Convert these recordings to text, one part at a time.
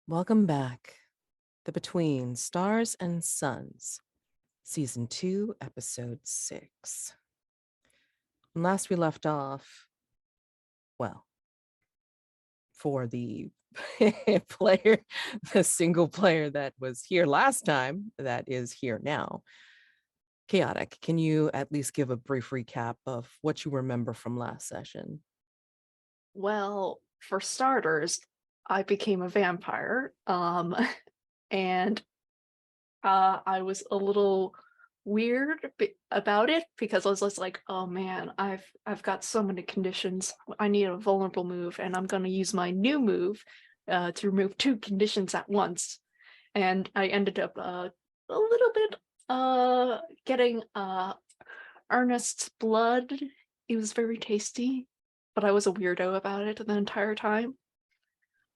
Welcome back. The Between Stars and Suns, Season 2, Episode 6. When last we left off, well, for the player, the single player that was here last time, that is here now, Chaotic, can you at least give a brief recap of what you remember from last session? Well, for starters, I became a vampire, and I was a little weird about it because I was just like, oh man, I've got so many conditions. I need a vulnerable move, and I'm gonna use my new move to remove 2 conditions at once. And I ended up a little bit getting Ernest's blood. It was very tasty, but I was a weirdo about it the entire time.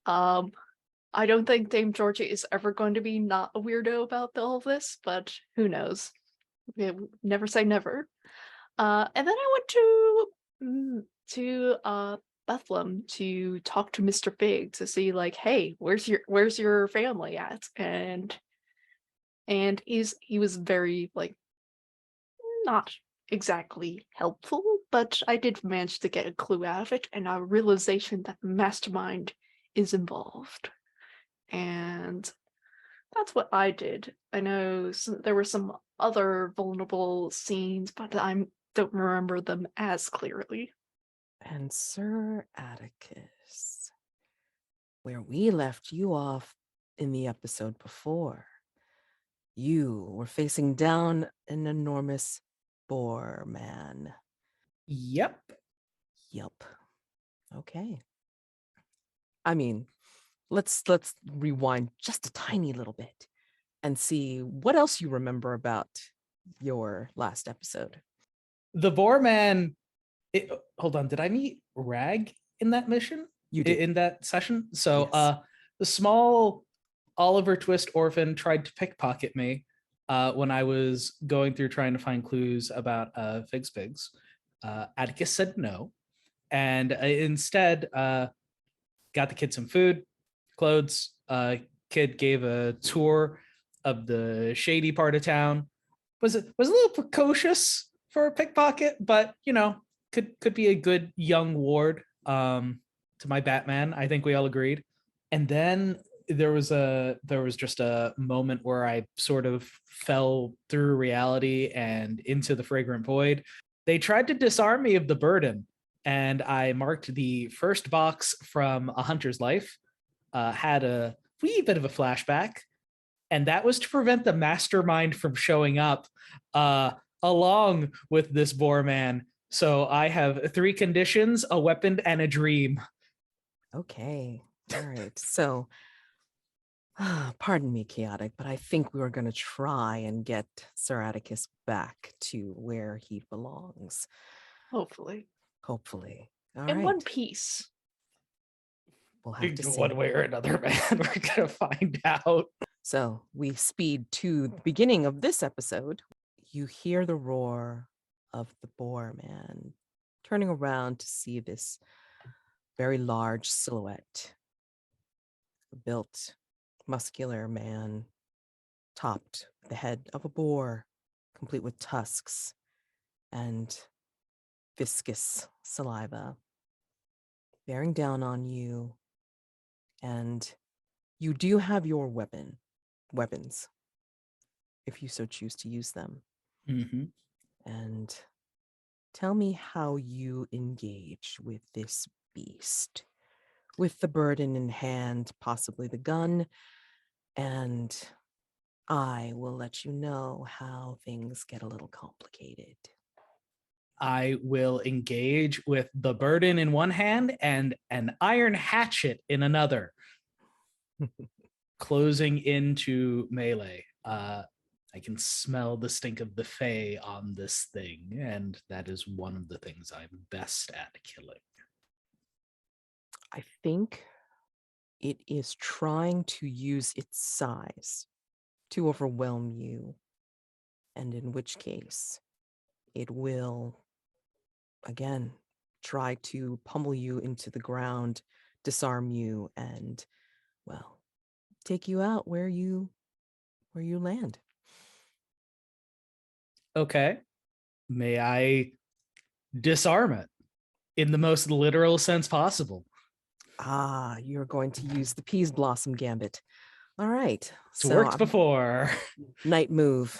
I don't think Dame Georgie is ever going to be not a weirdo about all of this, but who knows? Never say never. And then I went to Bethlehem to talk to Mr. Big to see like, hey, where's your family at? And he was very like not exactly helpful, but I did manage to get a clue out of it and a realization that the mastermind is involved. And that's what I did. I know there were some other vulnerable scenes, but I don't remember them as clearly. And Sir Atticus, where we left you off in the episode before, you were facing down an enormous boar man. Yep. Yup. Okay. I mean, let's rewind just a tiny little bit and see what else you remember about your last episode. The boar man. Hold on. Did I meet Ragg in that mission? You did. In that session? So Yes. the small Oliver Twist orphan tried to pickpocket me when I was going through trying to find clues about Figs Pigs. Atticus said no. And instead got the kid some food, clothes. Kid gave a tour of the shady part of town. Was a little precocious for a pickpocket, but you know, could be a good young ward to my Batman. I think we all agreed. And then there was just a moment where I sort of fell through reality and into the fragrant void. They tried to disarm me of the burden, and I marked the first box from A Hunter's Life. Had a wee bit of a flashback, and that was to prevent the mastermind from showing up along with this boar man. So I have 3 conditions, a weapon, and a dream. Okay. All right. So, pardon me, Chaotic, but I think we were going to try and get Sir Atticus back to where he belongs. Hopefully. Hopefully. All in right. one piece. We'll have to see. One way or another, man. We're going to find out. So we speed to the beginning of this episode. You hear the roar of the boar man turning around to see this very large silhouette, a built, muscular man, topped with the head of a boar, complete with tusks and viscous saliva, bearing down on you. And you do have your weapons, if you so choose to use them. Mm-hmm. And tell me how you engage with this beast. with the burden in hand, possibly the gun, and I will let you know how things get a little complicated. I will engage with the burden in one hand and an iron hatchet in another, closing into melee. I can smell the stink of the Fae on this thing, and that is one of the things I'm best at killing. I think it is trying to use its size to overwhelm you, and in which case it will, again, try to pummel you into the ground, disarm you, and, well, take you out where you land. Okay. May I disarm it in the most literal sense possible? Ah, you're going to use the Peas Blossom Gambit. All right. It's worked before. Night move.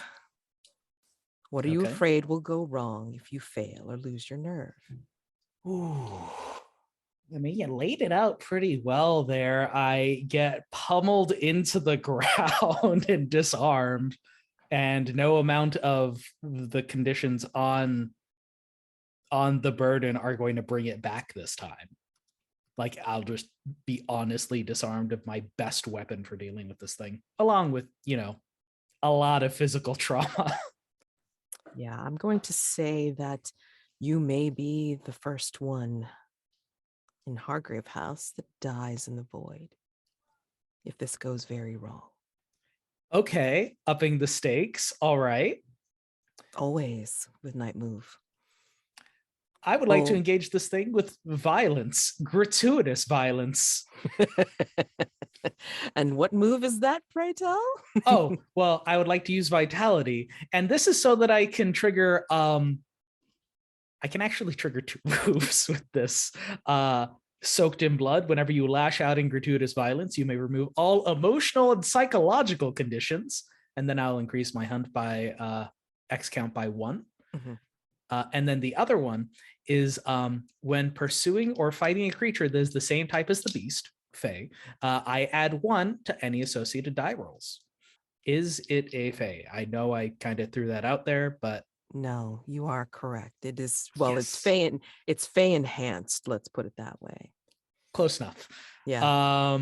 What are you Okay. afraid will go wrong if you fail or lose your nerve? Ooh. I mean, you laid it out pretty well there. I get pummeled into the ground and disarmed, and no amount of the conditions on the burden are going to bring it back this time. Like, I'll just be honestly disarmed of my best weapon for dealing with this thing, along with, a lot of physical trauma. Yeah, I'm going to say that you may be the first one in Hargrave House that dies in the void if this goes very wrong. Okay, upping the stakes. All right. Always with Night Move. I would like to engage this thing with violence, gratuitous violence. And what move is that, pray tell? Oh, well, I would like to use vitality. And this is so that I can trigger, I can actually trigger 2 moves with this. Soaked in blood. Whenever you lash out in gratuitous violence, you may remove all emotional and psychological conditions. And then I'll increase my hunt by X count by 1. Mhm. And then the other one is when pursuing or fighting a creature that is the same type as the beast, Fae, I add 1 to any associated die rolls. Is it a Fae? I know I kind of threw that out there, but No, you are correct. It is, well, yes. it's Fae enhanced, let's put it that way. Close enough. Yeah.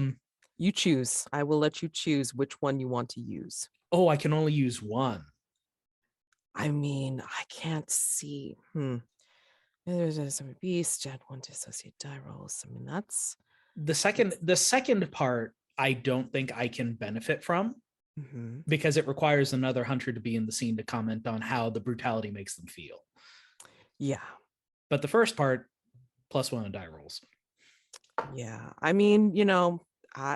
You choose. I will let you choose which one you want to use. Oh, I can only use 1. I mean, I can't see. There's a beast, add 1 to associate die rolls. I mean, that's the second part. I don't think I can benefit from because it requires another hunter to be in the scene to comment on how the brutality makes them feel. Yeah. But the first part, +1 on die rolls. Yeah. I mean, you know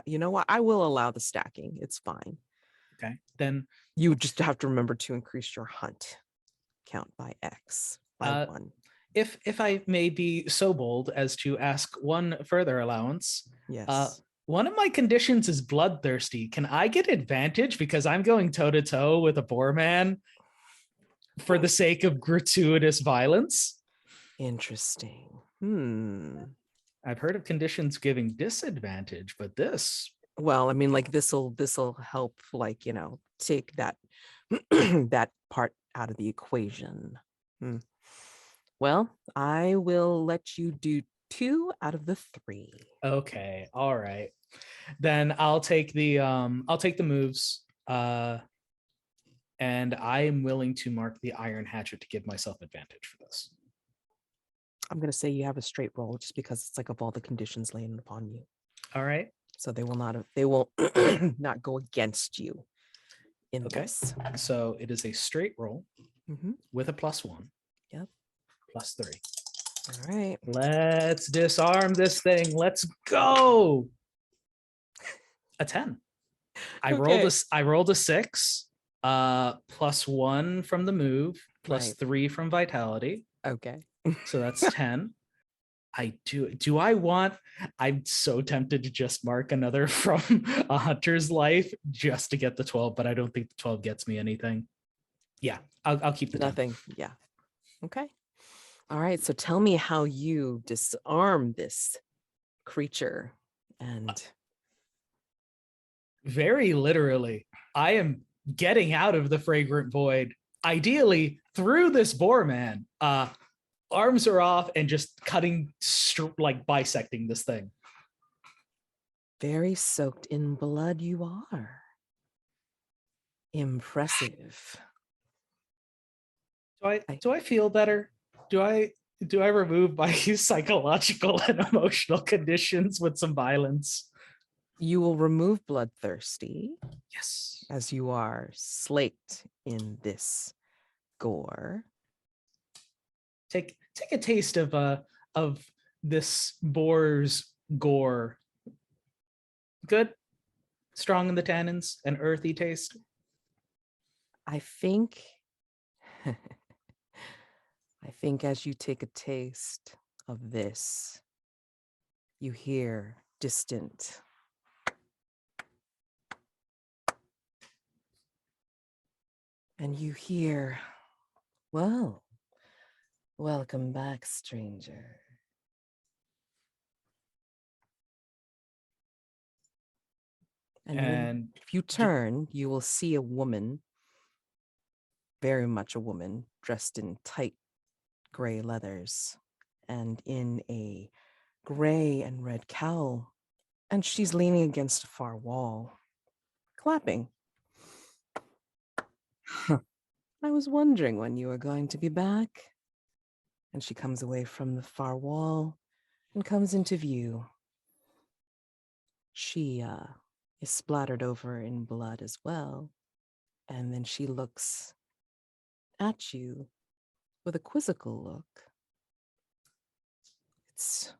what? I will allow the stacking. It's fine. Okay. Then you just have to remember to increase your hunt count by X by 1. If I may be so bold as to ask one further allowance. Yes. One of my conditions is bloodthirsty. Can I get advantage because I'm going toe to toe with a boar man for the sake of gratuitous violence? Interesting. I've heard of conditions giving disadvantage, but this. Well, I mean, like this'll help, like, take that that part out of the equation. Well, I will let you do 2 out of the 3. Okay, all right. Then I'll take the moves. And I am willing to mark the iron hatchet to give myself advantage for this. I'm gonna say you have a straight roll just because it's like of all the conditions laying upon you. All right. So they will not go against you in this. So it is a straight roll with a +1. Yep. +3. All right. Let's disarm this thing. Let's go. A 10. I rolled a 6. +1 from the move, +3 from vitality. Okay. So that's 10. I'm so tempted to just mark another from a hunter's life just to get the 12, but I don't think the 12 gets me anything. Yeah, I'll keep the nothing. 10. Yeah. Okay. All right. So tell me how you disarm this creature And Very literally, I am getting out of the fragrant void, ideally through this boar man. Arms are off and just cutting, like bisecting this thing. very soaked in blood you are. Impressive. Do I feel better? Do I remove my psychological and emotional conditions with some violence? You will remove bloodthirsty Yes. as you are slaked in this gore. Take a taste of this boar's gore. Good, strong in the tannins, an earthy taste. I think I think as you take a taste of this, you hear distant and you hear, well, welcome back, stranger. And if you turn, you will see a woman, very much a woman, dressed in tight gray leathers and in a gray and red cowl. And she's leaning against a far wall, clapping. I was wondering when you were going to be back. And she comes away from the far wall and comes into view. She is splattered over in blood as well. And then she looks at you with a quizzical look. It's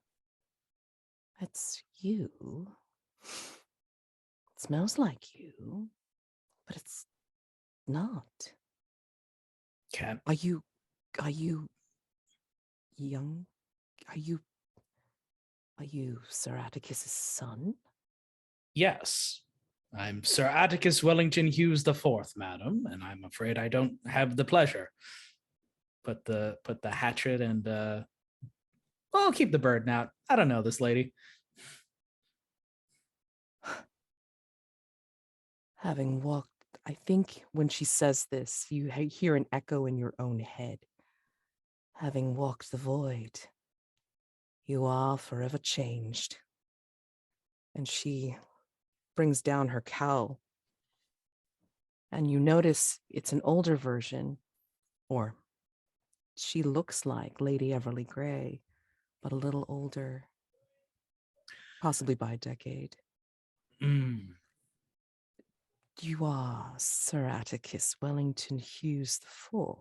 you. It smells like you, but it's not. Can't. Are you young? Are you Sir Atticus's son? Yes. I'm Sir Atticus Wellington-Hughes the Fourth, madam, and I'm afraid I don't have the pleasure. Put the hatchet and I'll keep the burden out. I don't know this lady. Having walked, I think when she says this, you hear an echo in your own head. Having walked the void, you are forever changed. And she brings down her cowl. And you notice it's an older version, or she looks like Lady Everly Grey, but a little older, possibly by a decade. Mm. You are Sir Atticus Wellington-Hughes the Fourth.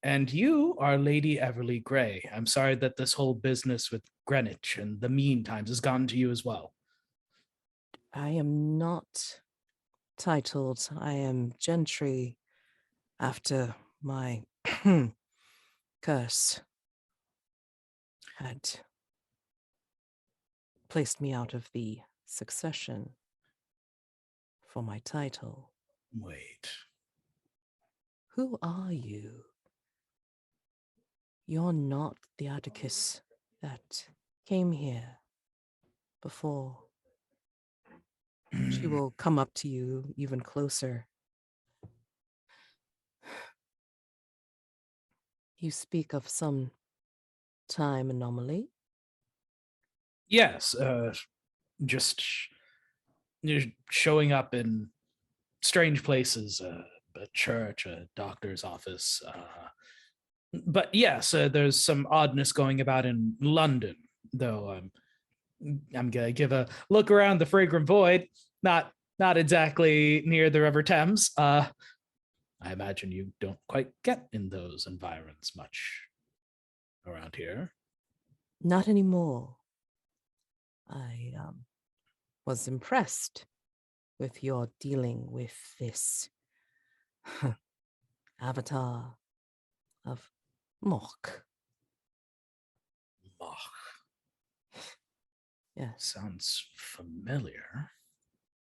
And you are Lady Everly Grey. I'm sorry that this whole business with Greenwich and the mean times has gotten to you as well. I am not titled. I am gentry after my curse had placed me out of the succession for my title. Wait. Who are you? You're not the Atticus that came here before. She will come up to you even closer. You speak of some time anomaly? Yes, just showing up in strange places, a church, a doctor's office. But yes, there's some oddness going about in London, though I'm gonna give a look around the fragrant void. Not exactly near the River Thames. I imagine you don't quite get in those environs much around here. Not anymore. I was impressed with your dealing with this avatar of Mock. Moch. Yes, Sounds familiar.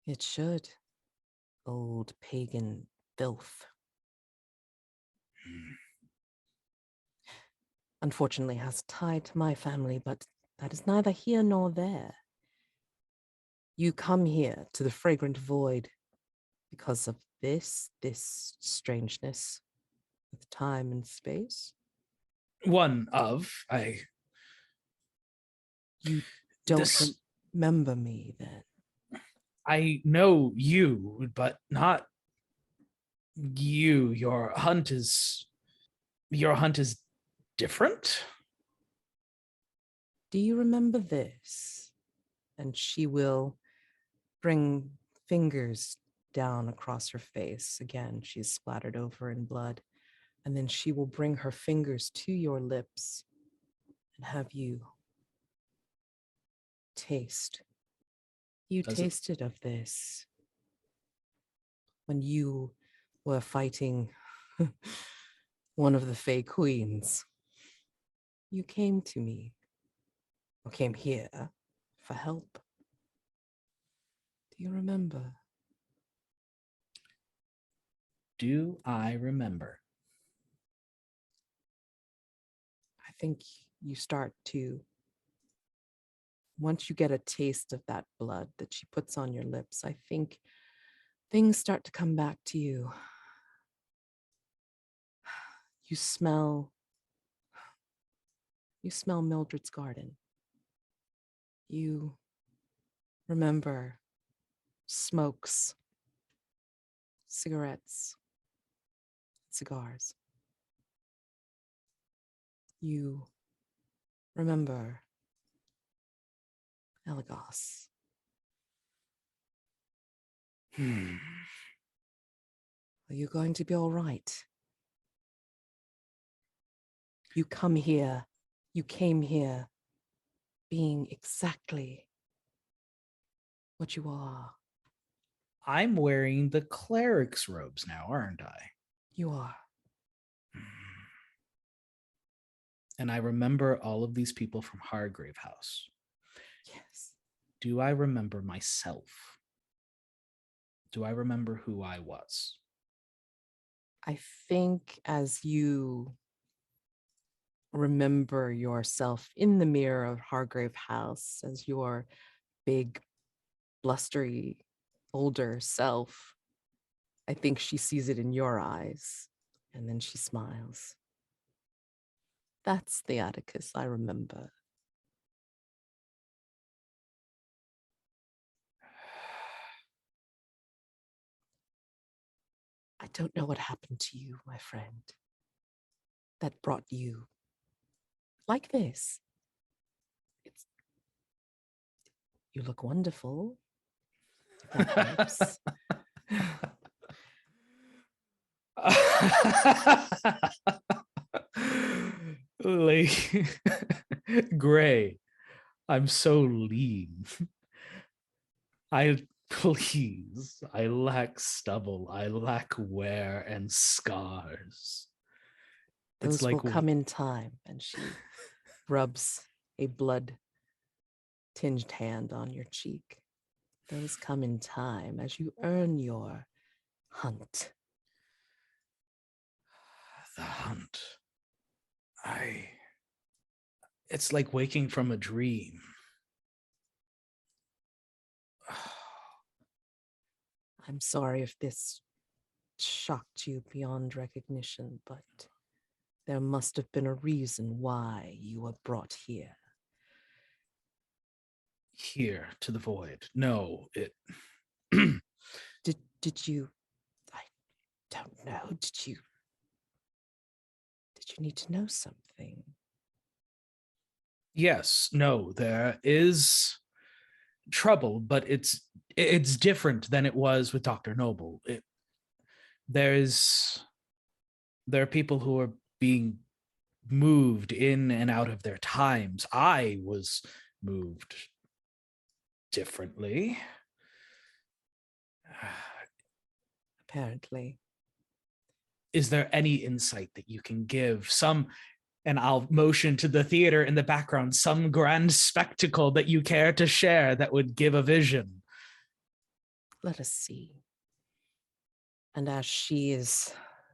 it should. Old pagan filth. Hmm. Unfortunately has tied to my family, but that is neither here nor there. You come here to the fragrant void because of this strangeness with time and space. One of You don't this remember me then. I know you, but not you. Your hunt is different. Do you remember this? And she will bring fingers down across her face. Again, she's splattered over in blood. And then she will bring her fingers to your lips and have you taste. You tasted of this when you were fighting one of the Fey Queens. You came to me, or came here for help. Do you remember? Do I remember? I think you start to, once you get a taste of that blood that she puts on your lips, I think things start to come back to you. You smell Mildred's garden. You remember smokes, cigarettes, cigars. You remember Elagos. Are you going to be all right? You came here being exactly what you are. I'm wearing the cleric's robes now, aren't I? You are. And I remember all of these people from Hargrave House. Yes. Do I remember myself? Do I remember who I was? I think as you remember yourself in the mirror of Hargrave House as your big, blustery, older self, I think she sees it in your eyes, and then she smiles. That's the Atticus I remember. I don't know what happened to you, my friend, that brought you like this. You look wonderful. That helps. Like Gray, I'm so lean. I lack stubble. I lack wear and scars. It's Those will like come in time. And she rubs a blood-tinged hand on your cheek. Those come in time as you earn your hunt. the hunt. It's like waking from a dream. I'm sorry if this shocked you beyond recognition, but there must have been a reason why you were brought here. Here to the void. No, it Did you, I don't know, did you need to know something? yes, no, there is trouble, but it's different than it was with Dr. Noble. There are people who are being moved in and out of their times. I was moved differently. Apparently. Is there any insight that you can give? And I'll motion to the theater in the background, some grand spectacle that you care to share that would give a vision. Let us see. And as she is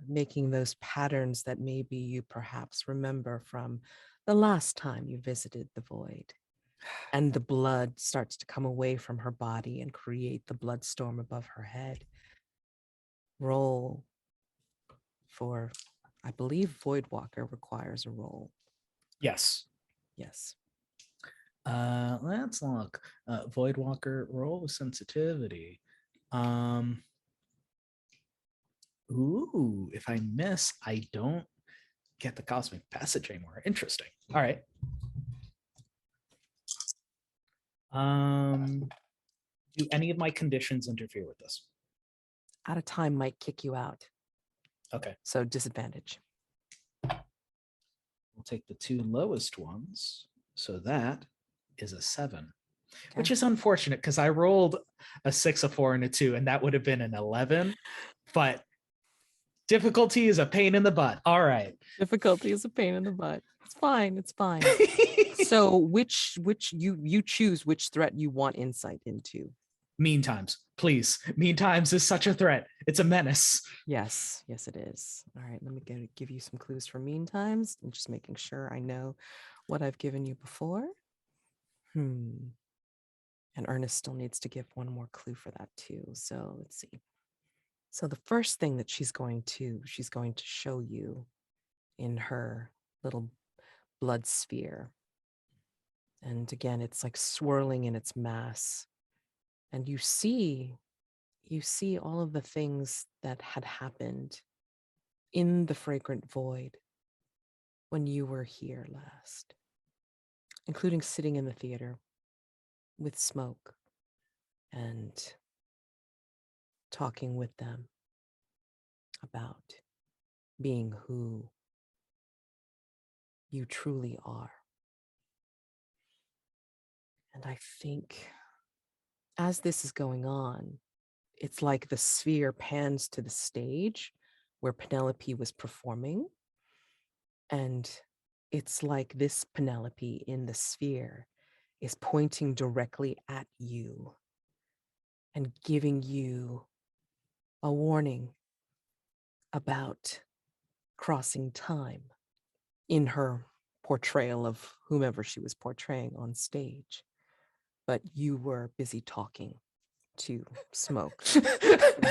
making those patterns that maybe you perhaps remember from the last time you visited the void, and the blood starts to come away from her body and create the blood storm above her head. Roll for, I believe Voidwalker requires a roll. Yes. Yes. Let's look. Voidwalker, roll with sensitivity. Ooh, if I miss, I don't get the cosmic passage anymore. Interesting. All right. Do any of my conditions interfere with this? Out of time might kick you out. Okay. So disadvantage. We'll take the two lowest ones. So that is a 7, which Okay. is unfortunate because I rolled a 6, a 4, and a 2, and that would have been an 11. But difficulty is a pain in the butt. All right. Difficulty is a pain in the butt. It's fine. It's fine. So which you choose which threat you want insight into. Mean times, please. Mean times is such a threat. It's a menace. Yes, it is. All right, let me give you some clues for mean times. I'm just making sure I know what I've given you before. And Ernest still needs to give one more clue for that too. So let's see. So the first thing that she's going to show you in her little blood sphere. And again, it's like swirling in its mass. And you see all of the things that had happened in the fragrant void when you were here last, including sitting in the theater with Smoke and talking with them about being who you truly are. And I think as this is going on, it's like the sphere pans to the stage where Penelope was performing. And it's like this Penelope in the sphere is pointing directly at you and giving you a warning about crossing time in her portrayal of whomever she was portraying on stage. But you were busy talking to Smoke.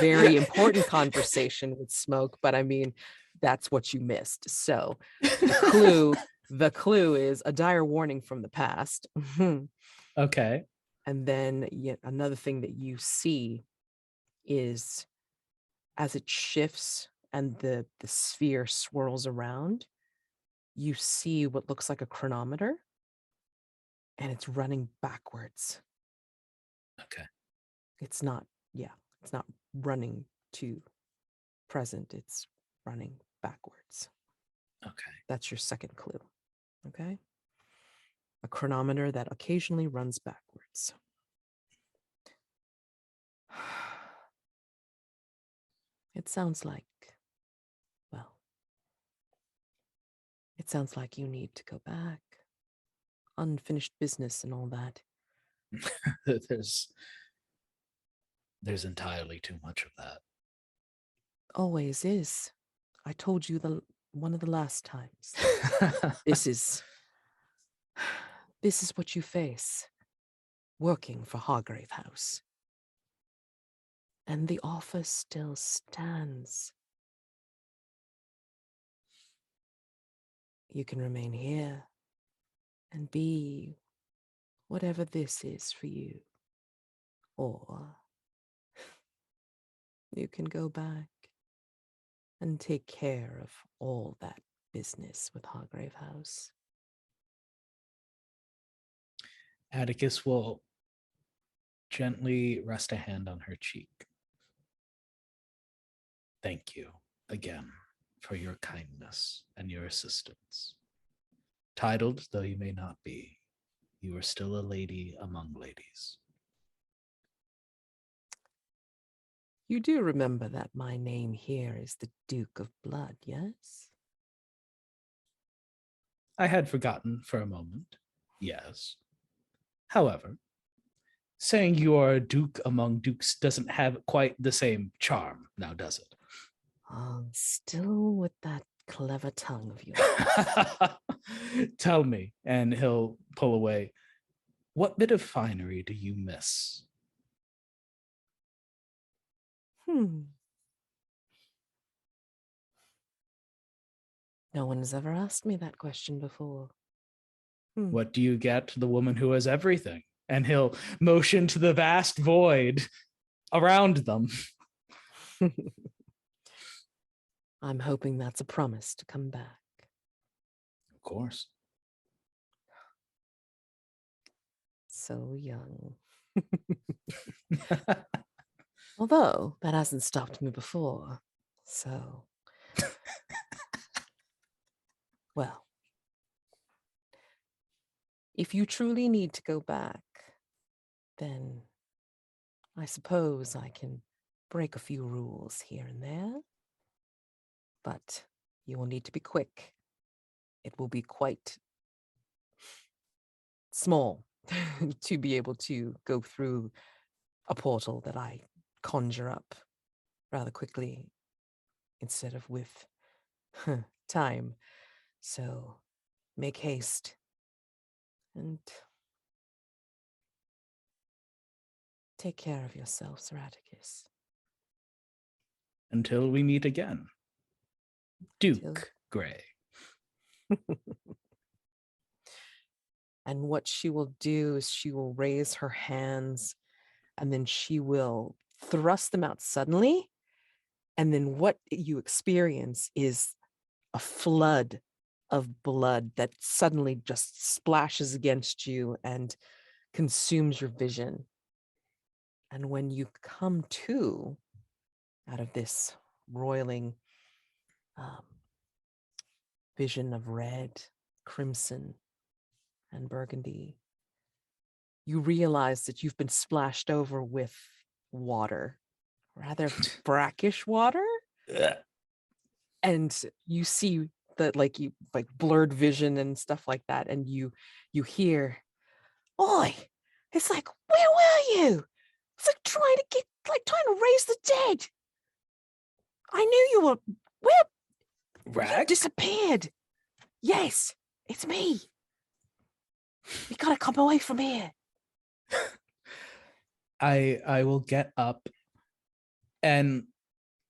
Very important conversation with Smoke, but I mean, that's what you missed. So the clue is a dire warning from the past. Okay. And then yet another thing that you see is as it shifts and the sphere swirls around, you see what looks like a chronometer and it's running backwards. Okay. It's not running to present, it's running backwards. Okay. That's your second clue. Okay? A chronometer that occasionally runs backwards. It sounds like, well, it sounds like you need to go back. Unfinished business and all that. There's entirely too much of that. Always is. I told you one of the last times. This is what you face working for Hargrave House. And the offer still stands. You can remain here and be whatever this is for you. Or you can go back and take care of all that business with Hargrave House. Atticus will gently rest a hand on her cheek. Thank you again for your kindness and your assistance. Titled though you may not be, you are still a lady among ladies. You do remember that my name here is the Duke of Blood, yes? I had forgotten for a moment, yes. However, saying you are a duke among dukes doesn't have quite the same charm, now does it? Oh, still with that clever tongue of yours. Tell me, and he'll pull away. What bit of finery do you miss? No one has ever asked me that question before. What do you get? The woman who has everything. And he'll motion to the vast void around them. I'm hoping that's a promise to come back. Of course. So young. Although that hasn't stopped me before. So, well, if you truly need to go back, then I suppose I can break a few rules here and there. But you will need to be quick. It will be quite small to be able to go through a portal that I conjure up rather quickly instead of with time. So make haste and take care of yourself, Sir Atticus. Until we meet again. Duke Grey. And what she will do is she will raise her hands and then she will thrust them out suddenly. And then what you experience is a flood of blood that suddenly just splashes against you and consumes your vision. And when you come to out of this roiling vision of red, crimson, and burgundy, you realize that you've been splashed over with water, rather brackish water. And you see that like blurred vision and stuff like that. And you hear, "Oi, it's like, where were you? It's like trying to raise the dead. I knew you were, where? Ragg? You disappeared. Yes, it's me. You gotta come away from here." I will get up, and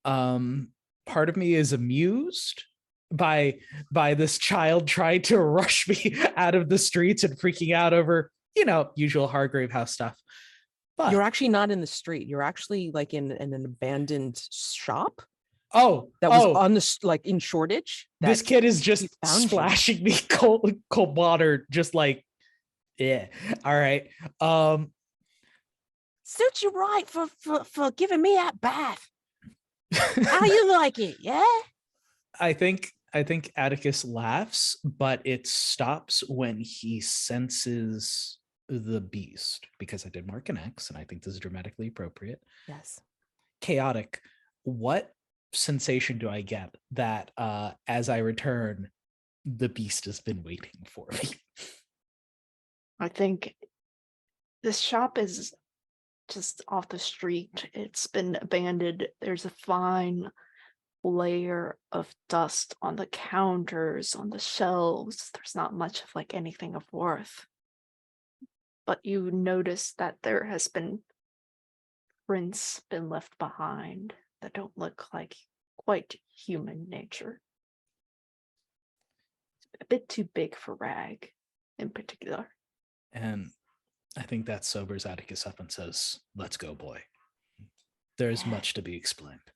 part of me is amused by this child trying to rush me out of the streets and freaking out over, usual Hargrave House stuff. But you're actually not in the street. You're actually like in an abandoned shop. that was on the in Shoreditch. This kid is just found splashing me cold water, just like, yeah. All right. Suits you right for giving me that bath. How you like it? Yeah. I think Atticus laughs, but it stops when he senses the beast, because I did mark an X, and I think this is dramatically appropriate. Yes. Chaotic. What sensation do I get that as I return, the beast has been waiting for me? I think this shop is just off the street. It's been abandoned. There's a fine layer of dust on the counters, on the shelves. There's not much of like anything of worth. But you notice that there has been prints been left behind that don't look like quite human nature. A bit too big for Ragg in particular. And I think that sobers Atticus up and says, "Let's go, boy. There's much to be explained."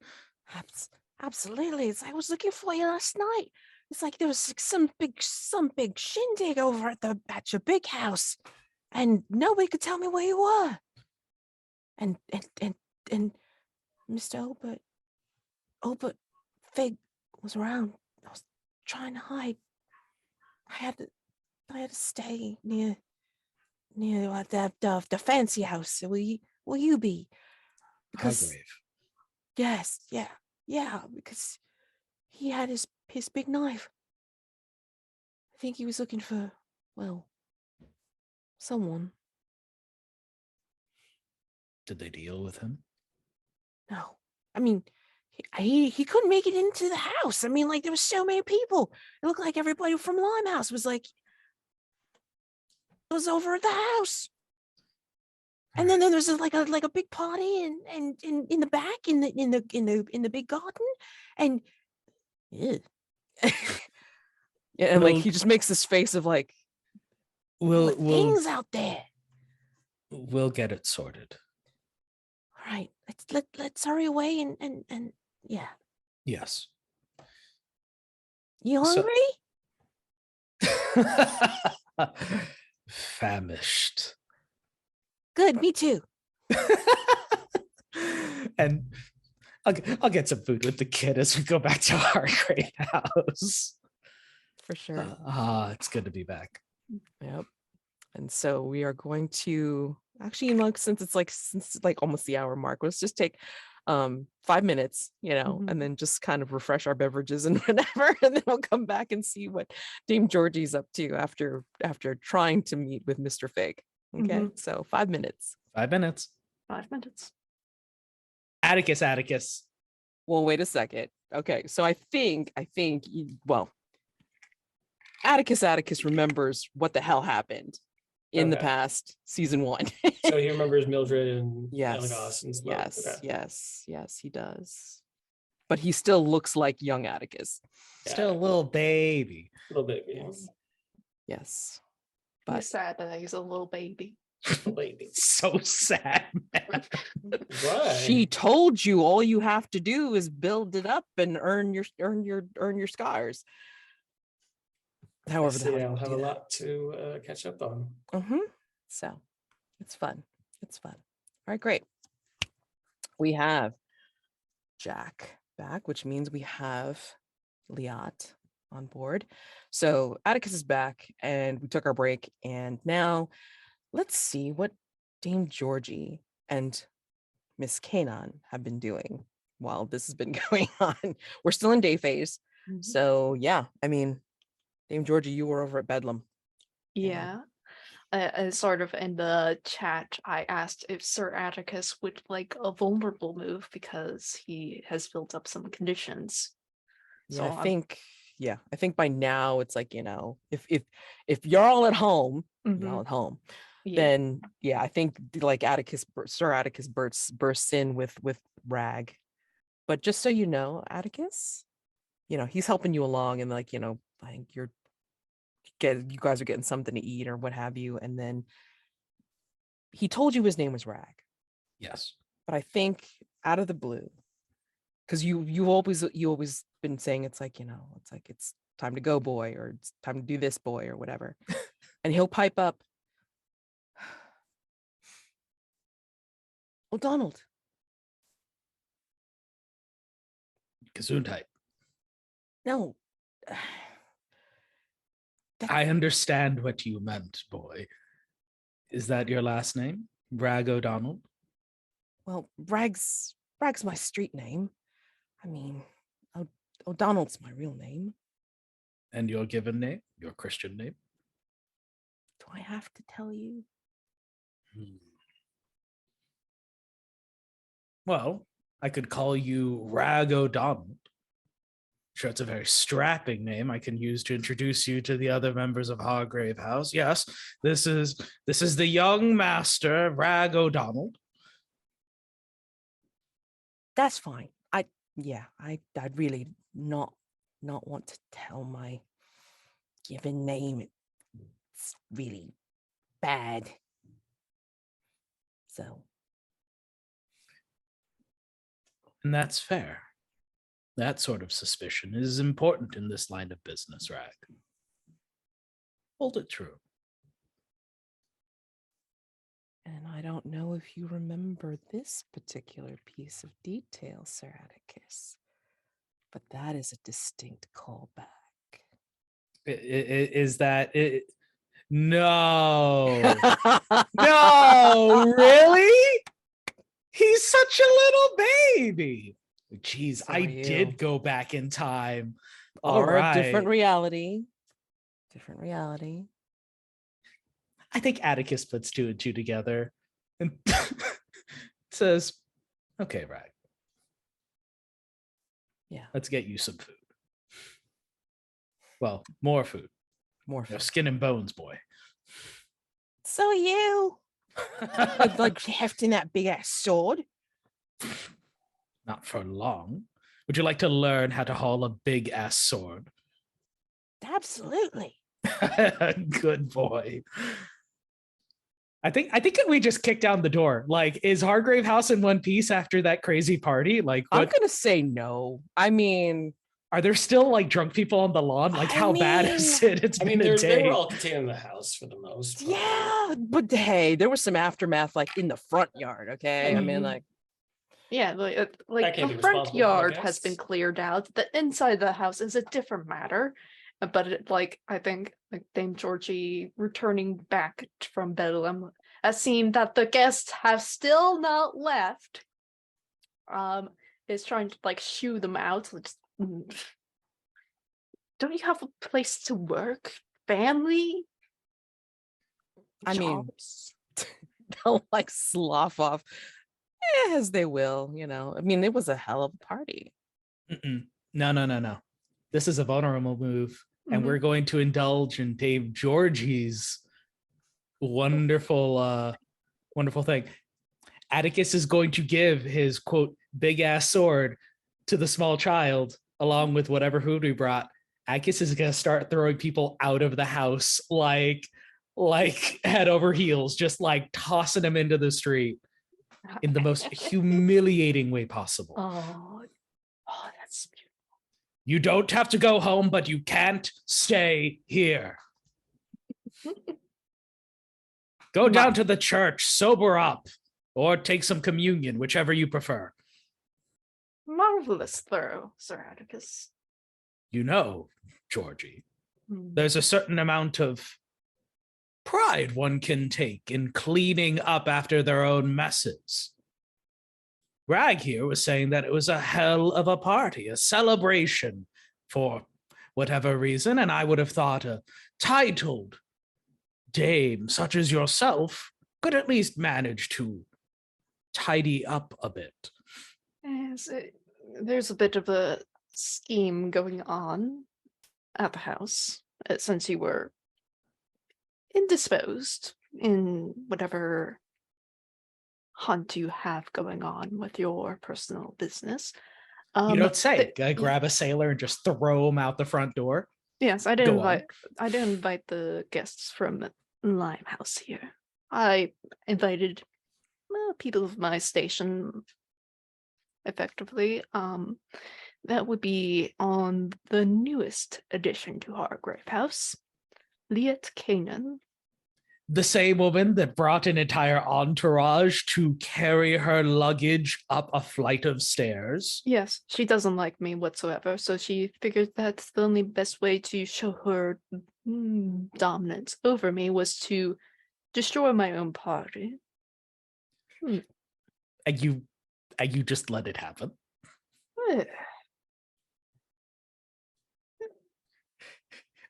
Absolutely. It's like I was looking for you last night. It's like there was like some big shindig over at your big house, and nobody could tell me where you were. And Mr. Albert Fig was around. I was trying to hide. I had to stay near the fancy house. Will you be? Because Hargrave. yes, yeah, because he had his big knife. I think he was looking for, well, someone. Did they deal with him? No, I mean, he couldn't make it into the house. I mean, like there was so many people. It looked like everybody from Limehouse was over at the house. And then there's like a big party and in the back in the big garden, and yeah. Yeah, and like We'll he just makes this face of like, we'll what we'll things out there. we'll get it sorted. All right, let's hurry away and yeah. Yes. You So hungry? famished. Good, me too. And I'll get some food with the kid as we go back to Hargrave House. For sure. It's good to be back. Yep. And so we are going to actually, like, since it's like almost the hour mark, let's just take 5 minutes, and then just kind of refresh our beverages and whatever, and then we'll come back and see what Dame Georgie's up to after trying to meet with Mr. Fig. Okay, so 5 minutes. 5 minutes. 5 minutes. Atticus. Well, wait a second. Okay, so I think well, Atticus remembers what the hell happened in the past season 1. So he remembers Mildred and Yes, Elagos and stuff. yes, he does. But he still looks like young Atticus. Still a little baby. A little bit, yes. Yes. But But sad that he's a little baby. Just a baby. So sad, man. Why? she told you all you have to do is build it up and earn your scars. However, See, I'll have a lot to catch up on. So it's fun. All right, great. We have Jack back, which means we have Liat on board. So Atticus is back and we took our break, and now let's see what Dame Georgie and Miss Kanaan have been doing while this has been going on. We're still in day phase. So yeah, I mean, Dame Georgie, you were over at Bedlam. Yeah. Sort of in the chat, I asked if Sir Atticus would like a vulnerable move because he has built up some conditions. Yeah, So I think by now it's like, if you're all at home, you're all at home. Yeah. Then yeah, I think like Sir Atticus bursts in with Ragg. But just so you know, Atticus, he's helping you along, and like, I think you guys are getting something to eat or what have you, and then he told you his name was Ragg. Yes. But I think out of the blue, because you always been saying it's like, it's time to go, boy, or it's time to do this, boy, or whatever. And he'll pipe up, "Oh, Donald." Gesundheit. No. I understand what you meant, boy. Is that your last name? Ragg O'Donnell? Well, Ragg's my street name. I mean, O'Donnell's my real name. And your given name? Your Christian name? Do I have to tell you? Well, I could call you Ragg O'Donnell. Sure, it's a very strapping name I can use to introduce you to the other members of Hargrave House. Yes, this is the young master, Ragg O'Donnell. That's fine. I'd really not want to tell my given name. It's really bad. So. And that's fair. That sort of suspicion is important in this line of business, Ragg. Hold it true. And I don't know if you remember this particular piece of detail, Sir Atticus, but that is a distinct callback. Is that it? No. No, really? He's such a little baby. Jeez, So I are you. did go back in time. Or All right. a different reality. Different reality. I think Atticus puts 2 and 2 together and says, "Okay, Ragg. Yeah. Let's get you some food. Well, more food. More food. Skin and bones, boy." So you. like hefting that big ass sword. Not for long. Would you like to learn how to haul a big ass sword? Absolutely. Good boy. I think we just kicked down the door. Like, is Hargrave House in one piece after that crazy party? Like, I'm what gonna say no. I mean, are there still like drunk people on the lawn? Like, I how bad is mean- it? It's I been mean, a they were day. all contained in the house for the most part. yeah, but hey, there was some aftermath like in the front yard. Okay, I mean, Mhm. like, Yeah, like can't the be front responsible for the yard has been guests. cleared out. The inside of the house is a different matter. But I think like Dame Georgie returning back from Bedlam has seen that the guests have still not left. Is trying to like shoo them out. Don't you have a place to work? Family? I mean, Jobs? they'll like slough off as they will. I mean, it was a hell of a party. No. This is a vulnerable move, and Mhm. we're going to indulge in Dave Georgie's wonderful thing. Atticus is going to give his quote big ass sword to the small child along with whatever food we brought. Atticus is going to start throwing people out of the house like head over heels, just like tossing them into the street in the most humiliating way possible. Oh, that's beautiful. You don't have to go home, but you can't stay here. Go down to the church, sober up, or take some communion, whichever you prefer. Marvelous throw, Sir Atticus. You know, Georgie, Hmm. there's a certain amount of pride one can take in cleaning up after their own messes. Ragg here was saying that it was a hell of a party, a celebration for whatever reason, and I would have thought a titled dame such as yourself could at least manage to tidy up a bit. Yes, there's a bit of a scheme going on at the house since you were indisposed in whatever hunt you have going on with your personal business. You don't say. the- Grab a sailor and just throw him out the front door. Yes, I didn't Go on. invite the guests from Limehouse here. I invited people of my station effectively. That would be on the newest addition to Hargrave House, Liat Kanaan. The same woman that brought an entire entourage to carry her luggage up a flight of stairs. Yes, she doesn't like me whatsoever, so she figured that's the only best way to show her dominance over me was to destroy my own party. And you just let it happen. Eh,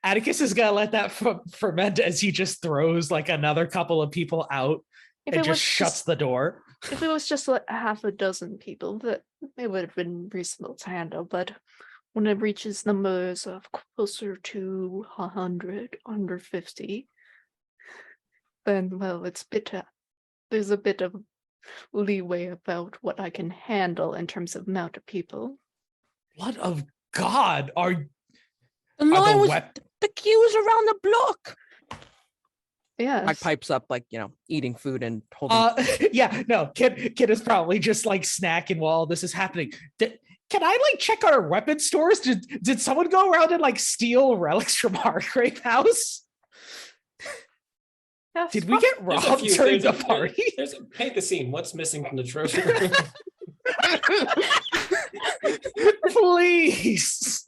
Atticus is gonna let that ferment as he just throws like another couple of people out If and it just was shuts the door. If it was just like a half a dozen people, that it would have been reasonable to handle. But when it reaches numbers of closer to 100, 150, then well, there's a bit of leeway about what I can handle in terms of amount of people. Blood of God, The are line the was wep- the queue was around the block. Yes. Mike pipes up like eating food and holding. yeah, no, kid is probably just like snacking while this is happening. Can I like check our weapon stores? Did someone go around and like steal relics from Hargrave House? Yes, Did we get There's a robbed few- during there's the a- party? Paint the scene. What's missing from the trophy room? Please.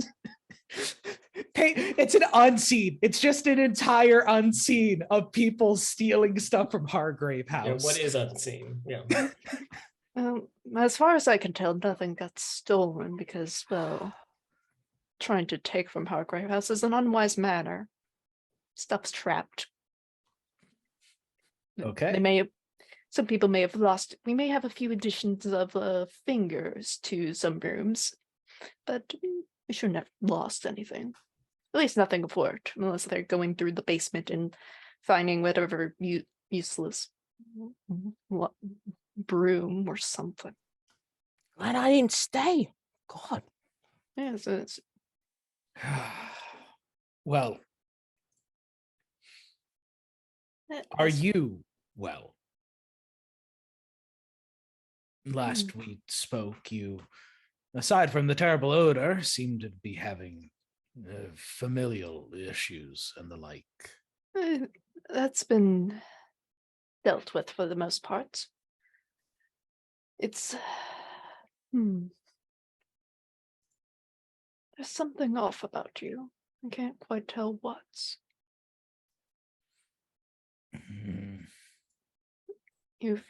It's an unseen. It's just an entire unseen of people stealing stuff from Hargrave Yeah, House. what is unseen? Yeah. as far as I can tell, nothing got stolen because, well, trying to take from Hargrave House is an unwise manner. Stuff's trapped. Okay. Some people may have lost. We may have a few additions of fingers to some rooms, but we shouldn't have lost anything. At least nothing of worth, unless they're going through the basement and finding whatever useless What broom or something. Glad I didn't stay. God. Yes, it's Well, are you well? Last we spoke, you, aside from the terrible odor, seemed to be having familial issues and the like. That's been dealt with for the most part. It's there's something off about you. I can't quite tell what. Mhm. You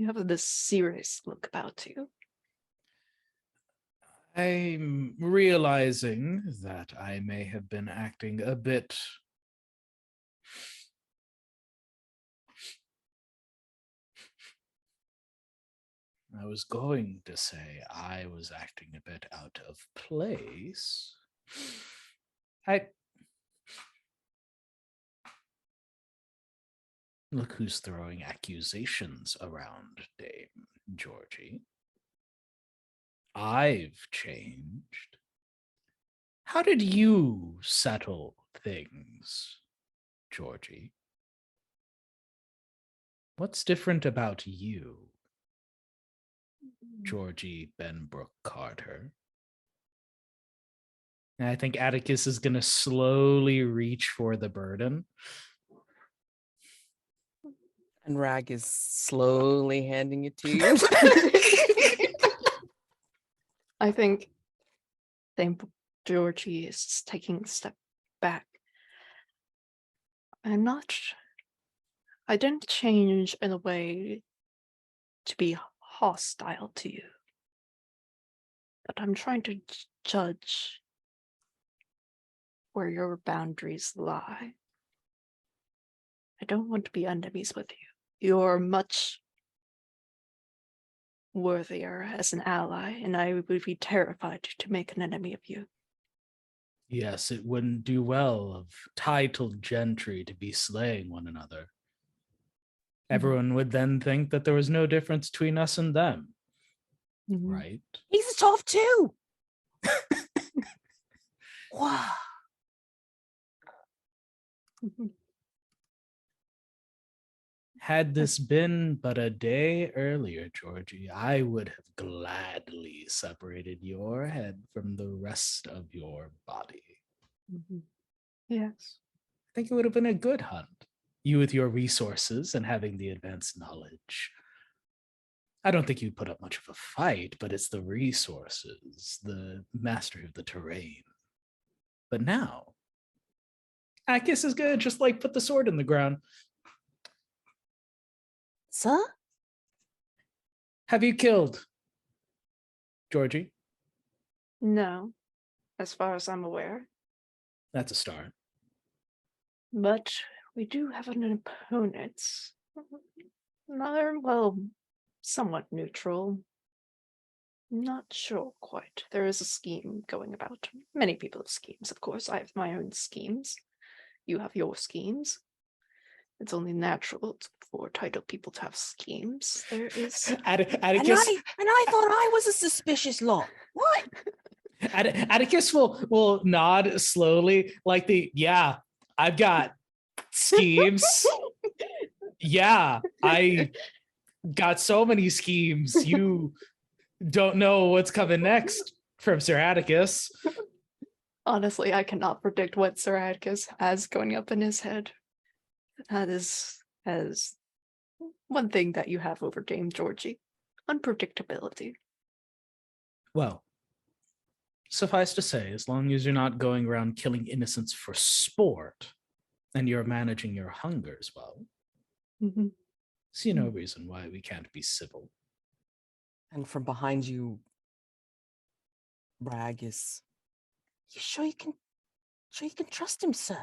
have this serious look about you. I'm realizing that I may have been acting a bit I was going to say I was acting a bit out of place. Look who's throwing accusations around, Dame Georgie. I've changed. How did you settle things, Georgie? What's different about you, Georgie Benbrook-Carter? And I think Atticus is going to slowly reach for the burden. And Ragg is slowly handing it to you. I think Georgie is taking a step back. I didn't change in a way to be hostile to you, but I'm trying to judge where your boundaries lie. I don't want to be enemies with you. You're much worthier as an ally, and I would be terrified to make an enemy of you. Yes, it wouldn't do well of titled gentry to be slaying one another. Everyone would then think that there was no difference between us and them, right? He's a tough too. Wow. Had this been but a day earlier, Georgie, I would have gladly separated your head from the rest of your body. Yes. I think it would have been a good hunt. You with your resources and having the advanced knowledge. I don't think you'd put up much of a fight, but it's the resources, the mastery of the terrain. But now, Atticus is gonna just like put the sword in the ground. Sir? Have you killed Georgie? No, as far as I'm aware. That's a start. But we do have an opponent. Another, well, somewhat neutral. Not sure quite. There is a scheme going about. Many people have schemes, of course. I have my own schemes. You have your schemes. It's only natural for titled people to have schemes. There is Atticus, And I thought I was a suspicious lot. What? Atticus will nod slowly, like I've got schemes. Yeah, I got so many schemes. You don't know what's coming next from Sir Atticus. honestly, I cannot predict what Sir Atticus has going up in his head. That is as one thing that you have over Dame Georgie. Unpredictability. Well, suffice to say, as long as you're not going around killing innocents for sport and you're managing your hunger as well, see no reason why we can't be civil. And from behind you, Ragg is. You sure you can trust him, sir?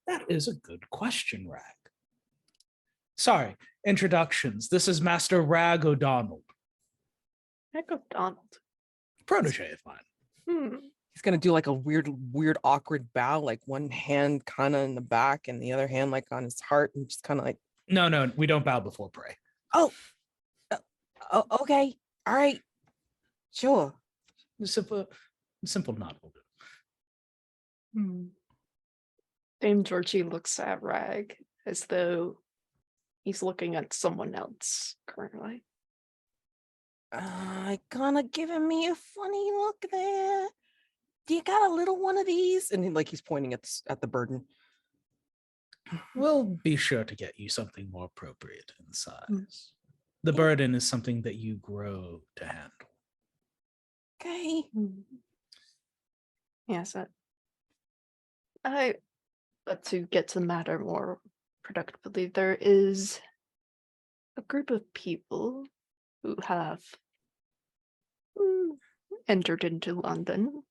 That is a good question, Ragg. Sorry, introductions. This is Master Ragg O'Donnell, Heck of Donald. protege of mine. he's gonna do like a weird, awkward bow, like one hand kind of in the back and the other hand like on his heart, and just kind of like, No, we don't bow before prey. oh, okay, all right, sure. Simple nod will do. Dame Georgie looks at Ragg as though he's looking at someone else currently. Gonna giving me a funny look there. Do you got a little one of these? And like he's pointing at the burden. We'll be sure to get you something more appropriate in size. The burden is something that you grow to handle. Okay. Yes, but to get to the matter more productively, there is a group of people who have entered into London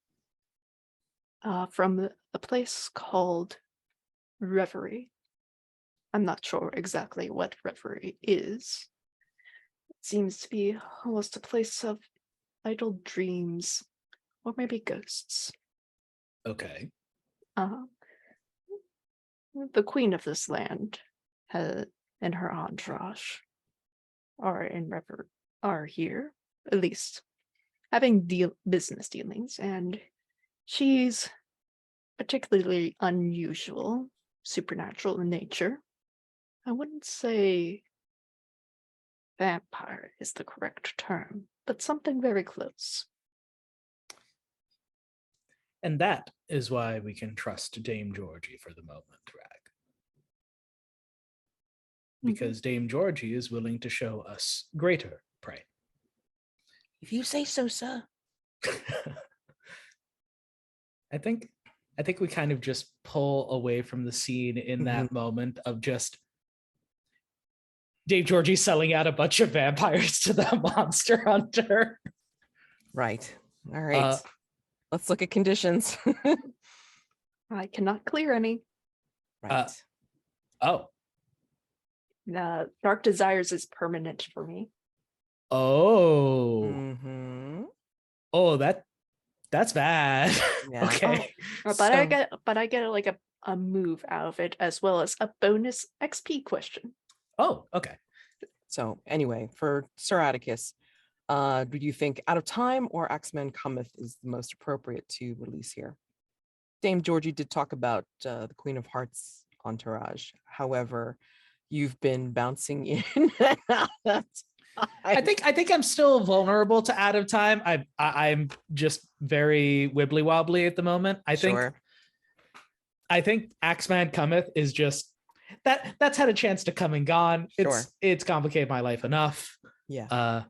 from a place called Reverie. I'm not sure exactly what Reverie is. It seems to be almost a place of idle dreams, or maybe ghosts. Okay. The queen of this land and her entourage are here, at least having business dealings, and she's particularly unusual, supernatural in nature. I wouldn't say vampire is the correct term, but something very close. And that is why we can trust Dame Georgie for the moment, Ragg. Because Dame Georgie is willing to show us greater prey. If you say so, sir. I think we kind of just pull away from the scene in that moment of just Dame Georgie selling out a bunch of vampires to the monster hunter. Right. All right. Let's look at conditions. I cannot clear any. Right. Dark Desires is permanent for me. Oh, that's bad. Yeah. Okay. But I get like a move out of it, as well as a bonus XP question. Oh, okay. So anyway, for Sir Atticus, do you think Out of Time or Axeman Cometh is the most appropriate to release here? Dame Georgie did talk about the Queen of Hearts entourage. However, you've been bouncing in and out. I think I'm still vulnerable to Out of Time. I'm just very wibbly wobbly at the moment. I think Axeman Cometh is just that's had a chance to come and gone. Sure. It's complicated my life enough. Yeah.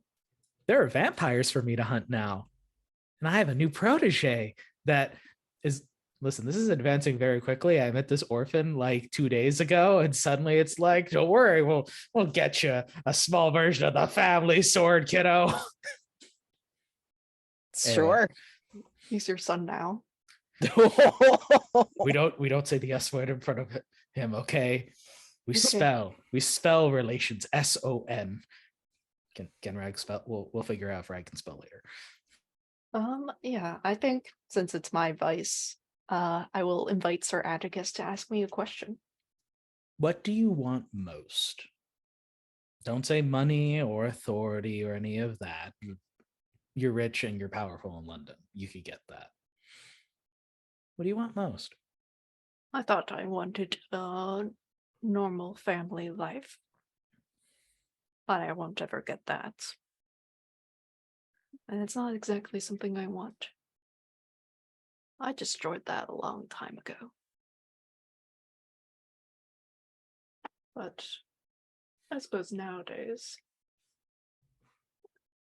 There are vampires for me to hunt now. And I have a new protege that is, listen, this is advancing very quickly. I met this orphan like 2 days ago, and suddenly it's like, don't worry, we'll get you a small version of the family sword, kiddo. Sure. He's your son now. We don't say the S word in front of him, okay? We spell relations, SON. Can Ragg spell? We'll figure out if Ragg can spell later. Yeah, I think since it's my vice, I will invite Sir Atticus to ask me a question. What do you want most? Don't say money or authority or any of that. You're rich and you're powerful in London. You could get that. What do you want most? I thought I wanted a normal family life, but I won't ever get that. And it's not exactly something I want. I destroyed that a long time ago. But I suppose nowadays,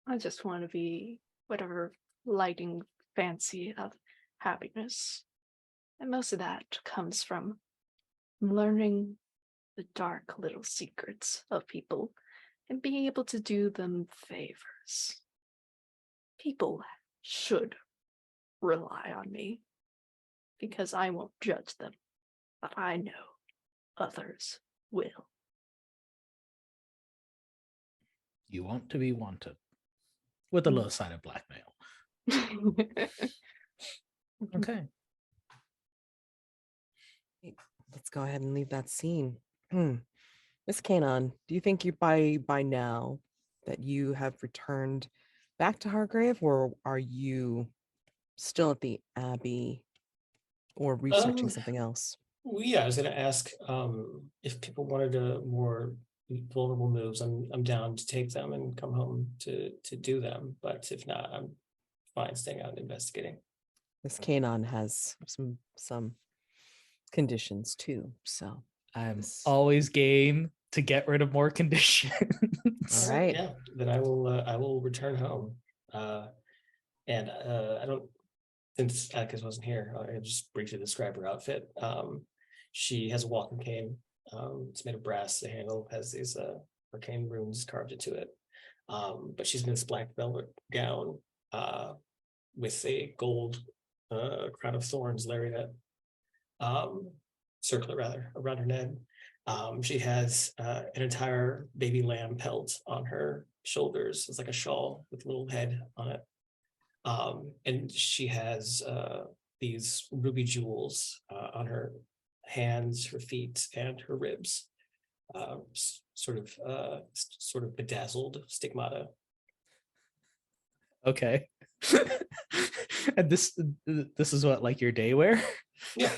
I just want to be whatever lighting fancy of happiness. And most of that comes from learning the dark little secrets of people and being able to do them favors. People should rely on me because I won't judge them, but I know others will. You want to be wanted with a low side of blackmail. Okay. Let's go ahead and leave that scene. Miss Kanaan, do you think you by now that you have returned back to Hargrave, or are you still at the Abbey or researching Um, something else? well, yeah, I was gonna ask if people wanted a more vulnerable moves. I'm down to take them and come home to do them. But if not, I'm fine staying out and investigating. Miss Kanaan has some conditions too. So I'm this- always game to get rid of more conditions. All right. Yeah, then I will return home. And I don't, since Atticus wasn't here, I'll just briefly describe her outfit. She has a walking cane. It's made of brass. The handle has these arcane runes carved into it. But she's in this black velvet gown with a gold crown of thorns lariat, circlet rather, around her neck. She has an entire baby lamb pelt on her shoulders. It's like a shawl with a little head on it. And she has these ruby jewels on her hands, her feet, and her ribs. Sort of bedazzled stigmata. Okay. And this is what, like, your day wear? Yeah.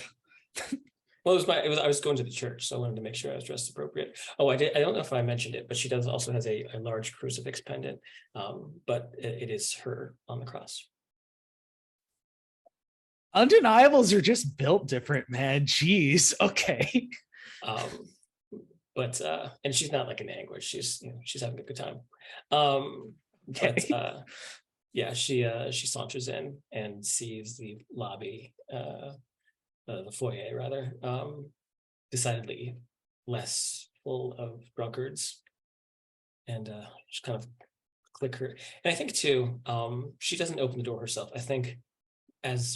Well, I was going to the church, so I wanted to make sure I was dressed appropriate. Oh, I don't know if I mentioned it, but she also has a large crucifix pendant. But it is her on the cross. Undeniables are just built different, man. Jeez. Okay. But and she's not like in anguish. She's having a good time. Okay. But yeah, she saunters in and sees the lobby, the foyer rather, decidedly less full of drunkards, and just kind of click her. And I think too, she doesn't open the door herself. I think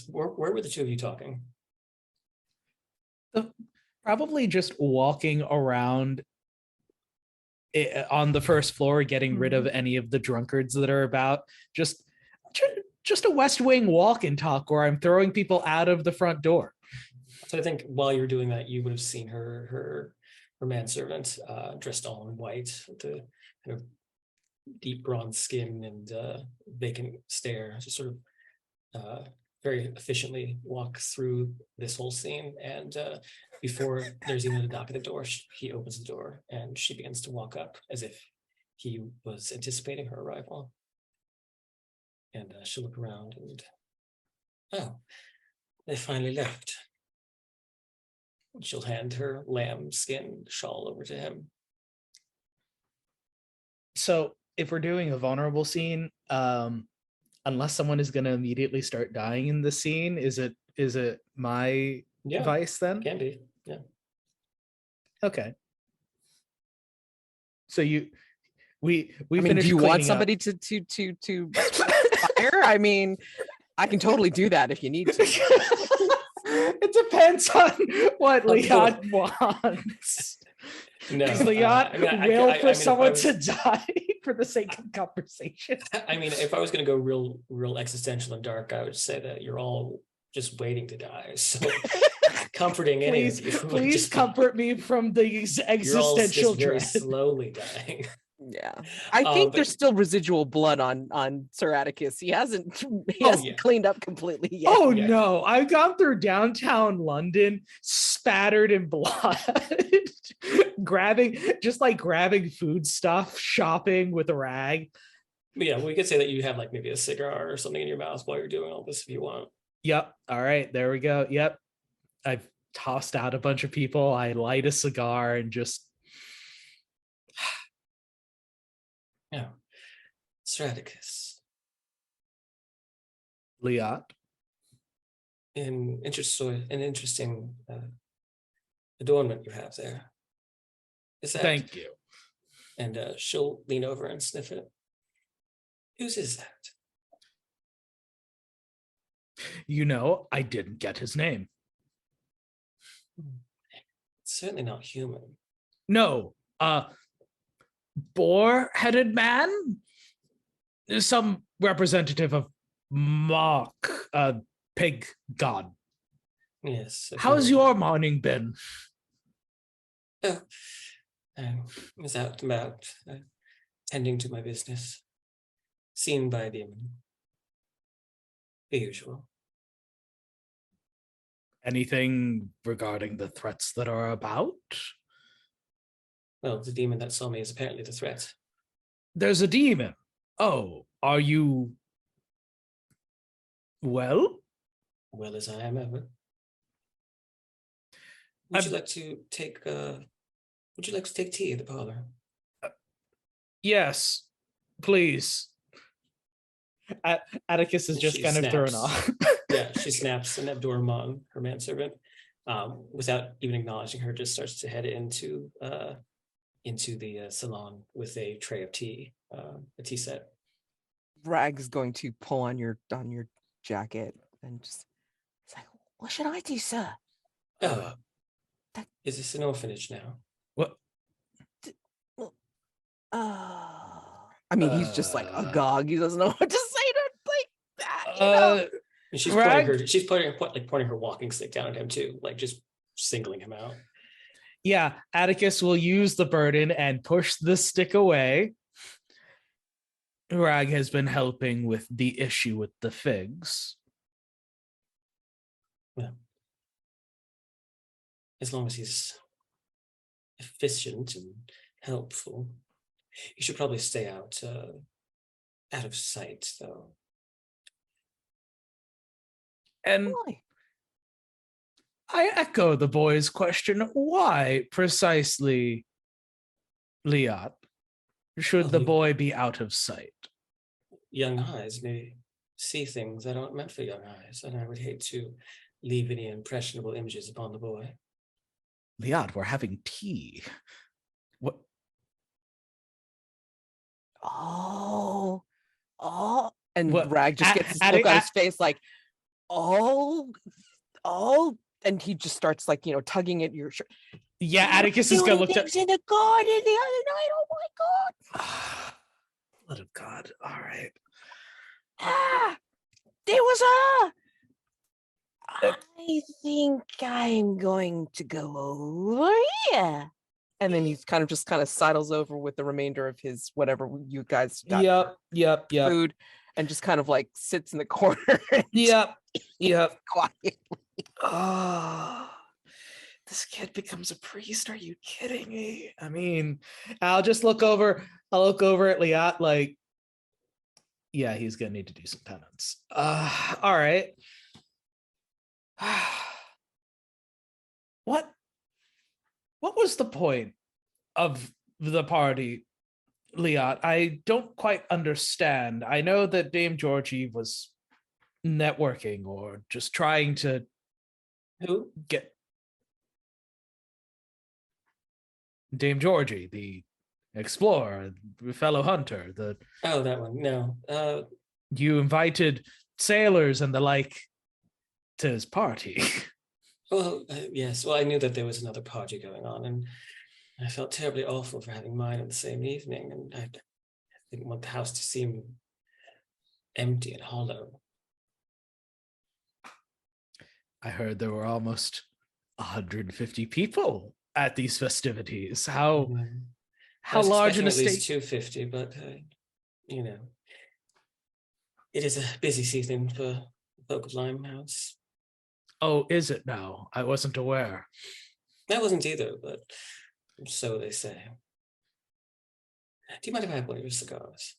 where were the two of you talking? Probably just walking around on the first floor, getting rid of any of the drunkards that are about. Just a West Wing walk and talk where I'm throwing people out of the front door. So I think while you're doing that, you would have seen her manservant dressed all in white with the kind of deep bronze skin and vacant stare, just sort of very efficiently walk through this whole scene. And before there's even a knock at the door, he opens the door and she begins to walk up as if he was anticipating her arrival. And she'll look around and, oh, they finally left. She'll hand her lamb skin shawl over to him. So if we're doing a vulnerable scene, unless someone is going to immediately start dying in the scene, is it my advice then? Can be, yeah. Okay. So we I mean, do you want somebody to fire? I mean, I can totally do that if you need to. It depends on what Liat wants. No, Does Liat will for someone to die for the sake of conversation? I mean, if I was going to go real existential and dark, I would say that you're all just waiting to die. So comforting any of you. Please comfort me from the existential very dread. slowly dying. Yeah, I think there's still residual blood on Sir Atticus. He hasn't cleaned up completely yet. Oh no, I've gone through downtown London, spattered in blood, grabbing food stuff, shopping with a rag. But yeah, we could say that you have like maybe a cigar or something in your mouth while you're doing all this if you want. Yep. All right, there we go. Yep. I've tossed out a bunch of people. I light a cigar and just. Yeah. Sir Atticus. Liat. An interesting adornment you have there. Is that, thank you. And she'll lean over and sniff it. Whose is that? I didn't get his name. It's certainly not human. No. Boar-headed man? Some representative of Mark, pig god. Yes. How's your morning been? Oh, I was out and about, tending to my business. Seen by the usual. Anything regarding the threats that are about? Well, the demon that saw me is apparently the threat. There's a demon. Oh, are you well? Well as I am ever. Would you like to take tea in the parlor? Yes, please. Atticus is just She kind of thrown snaps. off. Yeah, she snaps, and Abdurrahman, her manservant, without even acknowledging her, just starts to head into the salon with a tray of tea, a tea set. Ragg's going to pull on your jacket and just say, "What should I do, sir?" Oh, is this an orphanage now? What? I mean, he's just like agog. He doesn't know what to say to like that. You know? And she's Ragg? pointing her walking stick down at him too, like just singling him out. Yeah, Atticus will use the burden and push the stick away. Ragg has been helping with the issue with the figs. Well, as long as he's efficient and helpful, he should probably stay out of sight, though. And Why? I echo the boy's question. Why precisely, Liat, should the boy be out of sight? Young eyes may see things that aren't meant for young eyes, and I would hate to leave any impressionable images upon the boy. Liat, we're having tea. What? Oh, and What? Rag just gets this look on his face like, oh, and he just starts like, tugging at your shirt. Yeah, Atticus is gonna look at in the garden the other night. Oh my god! Blood of God. All right. There was a. I think I'm going to go over here. And then he's kind of sidles over with the remainder of his whatever you guys got Yep. food, and just kind of like sits in the corner. Yep. Quiet. Oh, this kid becomes a priest. Are you kidding me? I mean, I'll look over at Liat like, yeah, he's gonna need to do some penance. All right. What was the point of the party, Liat? I don't quite understand. I know that Dame Georgie was networking or just trying to get Dame Georgie, the explorer, the fellow hunter, that one. No. You invited sailors and the like to his party. Well, yes. Well, I knew that there was another party going on, and I felt terribly awful for having mine on the same evening, and I didn't want the house to seem empty and hollow. I heard there were almost 150 people at these festivities. How large an estate? At least 250, but it is a busy season for folk of Limehouse. Oh, is it now? I wasn't aware. I wasn't either, but so they say. Do you mind if I have one of your cigars?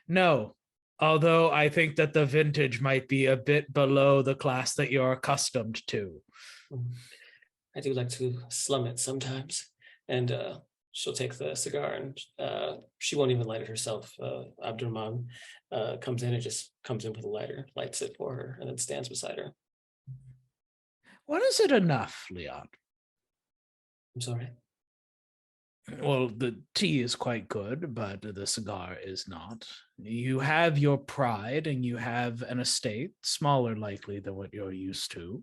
No, although I think that the vintage might be a bit below the class that you're accustomed to. I do like to slum it sometimes. And she'll take the cigar, and she won't even light it herself. Abdurrahman comes in and just comes in with a lighter, lights it for her, and then stands beside her. When is it enough, Liat? I'm sorry. Well, the tea is quite good, but the cigar is not. You have your pride and you have an estate, smaller likely than what you're used to.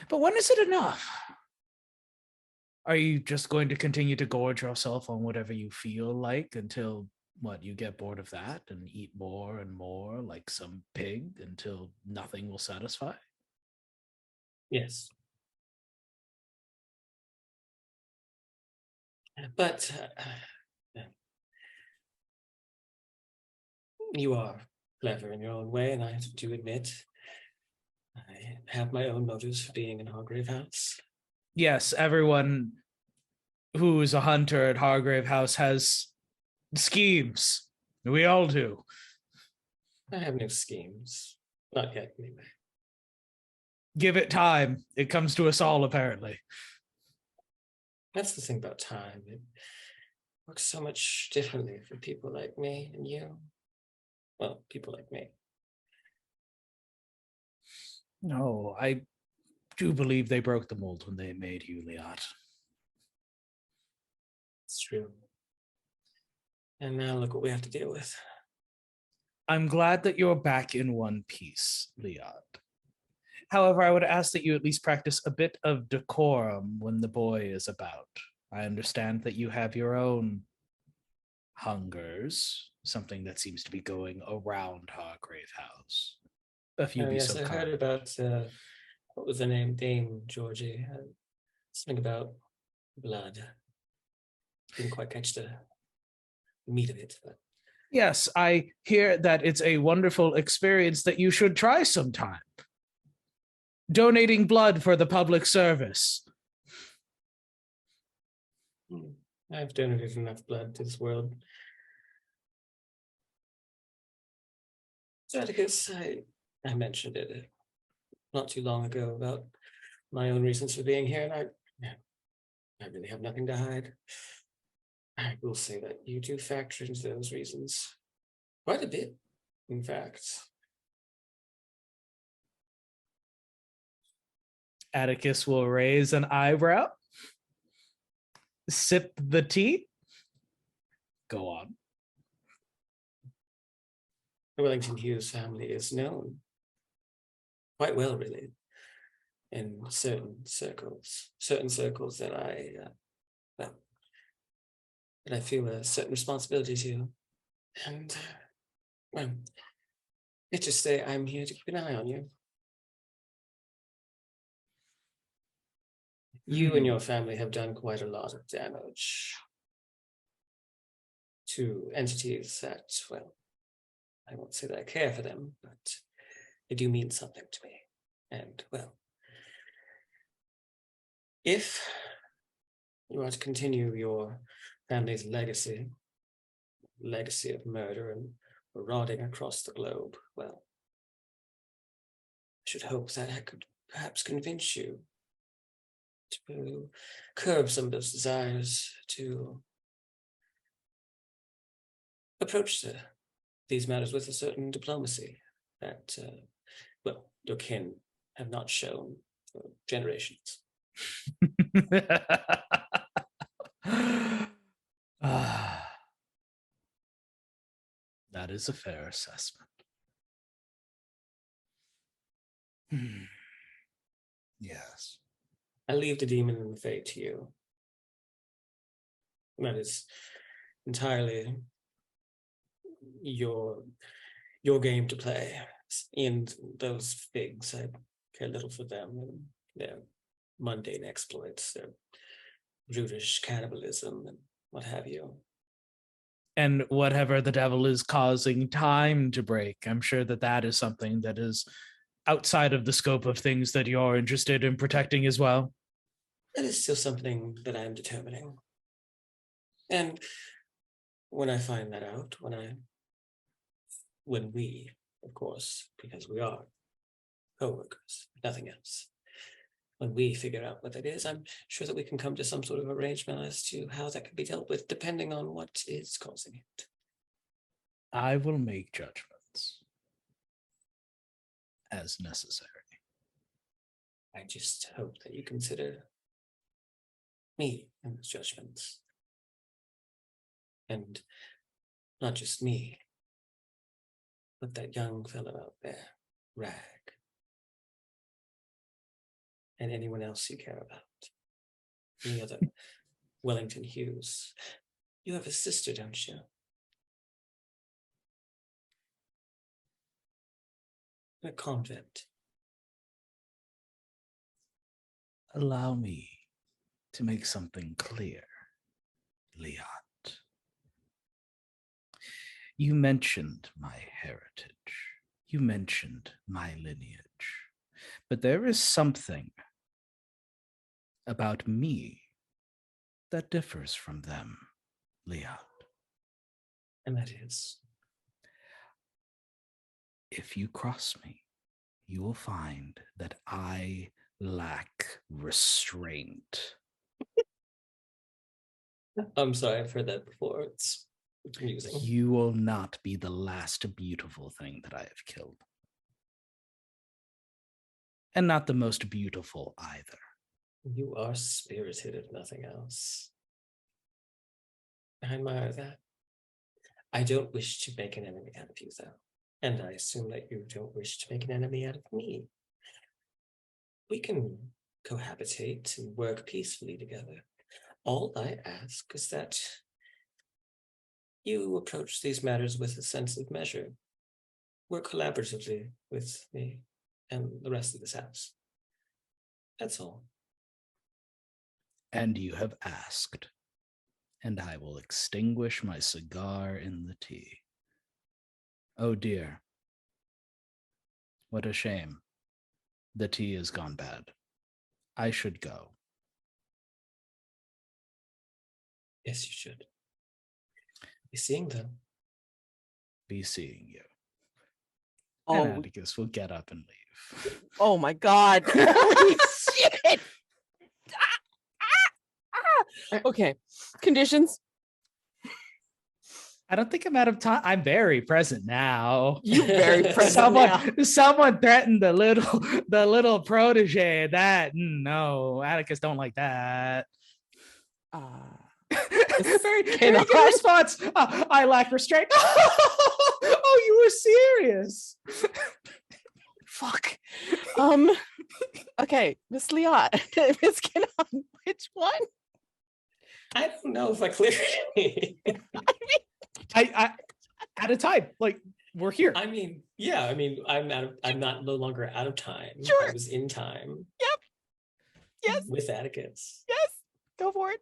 But when is it enough? Are you just going to continue to gorge yourself on whatever you feel like until What, you get bored of that and eat more and more like some pig until nothing will satisfy? Yes. But you are clever in your own way, and I do admit I have my own motives for being in Hargrave House. Yes, everyone who is a hunter at Hargrave House has schemes. We all do. I have no schemes. Not yet, anyway. Give it time. It comes to us all, apparently. That's the thing about time. It works so much differently for people like me and you. Well, people like me. No, I do believe they broke the mold when they made you, Liat. It's true. And now look what we have to deal with. I'm glad that you're back in one piece, Liat. However, I would ask that you at least practice a bit of decorum when the boy is about. I understand that you have your own hungers, something that seems to be going around Hargrave House. If you'd Oh, be yes, so I kind. heard about, what was the name? Dame Georgie. Something about blood. Didn't quite catch the meat of it. But Yes, I hear that it's a wonderful experience that you should try sometime. Donating blood for the public service. I've donated enough blood to this world. So Atticus, I mentioned it not too long ago about my own reasons for being here, and I really have nothing to hide. I will say that you do factor into those reasons quite a bit, in fact. Atticus will raise an eyebrow, sip the tea, go on. The Wellington-Hughes family is known quite well, really, in certain circles that well, that I feel a certain responsibility to. And, well, let's just say I'm here to keep an eye on you. You and your family have done quite a lot of damage to entities that, well, I won't say that I care for them, but they do mean something to me. And, well, if you are to continue your family's legacy of murder and marauding across the globe, well, I should hope that I could perhaps convince you to curb some of those desires, to approach these matters with a certain diplomacy that, well, your kin have not shown for generations. That is a fair assessment. Yes. I leave the demon and the fate to you. That is entirely your game to play. And those figs, I care little for them and their mundane exploits, their brutish cannibalism and what have you. And whatever the devil is causing time to break, I'm sure that that is something that is outside of the scope of things that you're interested in protecting as well. That is still something that I'm determining. And when I find that out, when we, of course, because we are co-workers, nothing else, when we figure out what that is, I'm sure that we can come to some sort of arrangement as to how that can be dealt with, depending on what is causing it. I will make judgments as necessary. I just hope that you consider me in those judgments. And not just me, but that young fellow out there, Ragg. And anyone else you care about. Any other Wellington-Hughes. You have a sister, don't you? in a convent. Allow me to make something clear, Liat. You mentioned my heritage. You mentioned my lineage. But there is something about me that differs from them, Liat. And that is, If you cross me, you will find that I lack restraint. I'm sorry, I've heard that before. It's amusing. You will not be the last beautiful thing that I have killed. And not the most beautiful either. You are spirited, if nothing else. I admire that. I don't wish to make an enemy out of you, though. And I assume that you don't wish to make an enemy out of me. We can cohabitate and work peacefully together. All I ask is that you approach these matters with a sense of measure. Work collaboratively with me and the rest of this house. That's all. And you have asked, and I will extinguish my cigar in the tea. Oh dear. What a shame. The tea has gone bad. I should go. Yes, you should. Be seeing them. Be seeing you. Oh, And Atticus will get up and leave. oh my God. Holy shit. Okay. Conditions. I don't think I'm out of time. I'm very present now. You very present now. Someone threatened the little protege. That no, Atticus don't like that. Very good response. I lack restraint. Oh, you were serious. Fuck. Okay, Miss Liat, Miss Kanaan, which one? I don't know if I cleared it. I at a time, like we're here. I mean, yeah, I mean, I'm no longer out of time. Sure. I was in time. Yep. Yes. With Atticus. Yes. Go for it.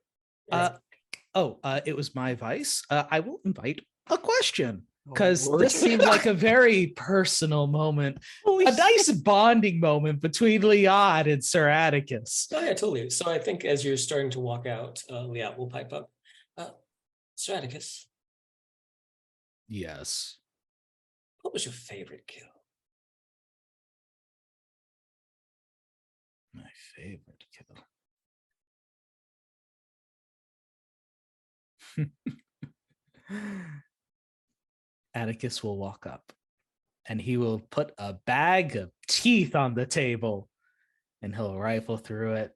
It was my vice. I will invite a question Oh, because Lord. this seemed like a very personal moment, Holy a shit. nice bonding moment between Liat and Sir Atticus. Oh yeah, totally. So I think as you're starting to walk out, Liat will pipe up. Sir Atticus, Yes. what was your favorite kill? My favorite kill. Atticus will walk up and he will put a bag of teeth on the table and he'll rifle through it,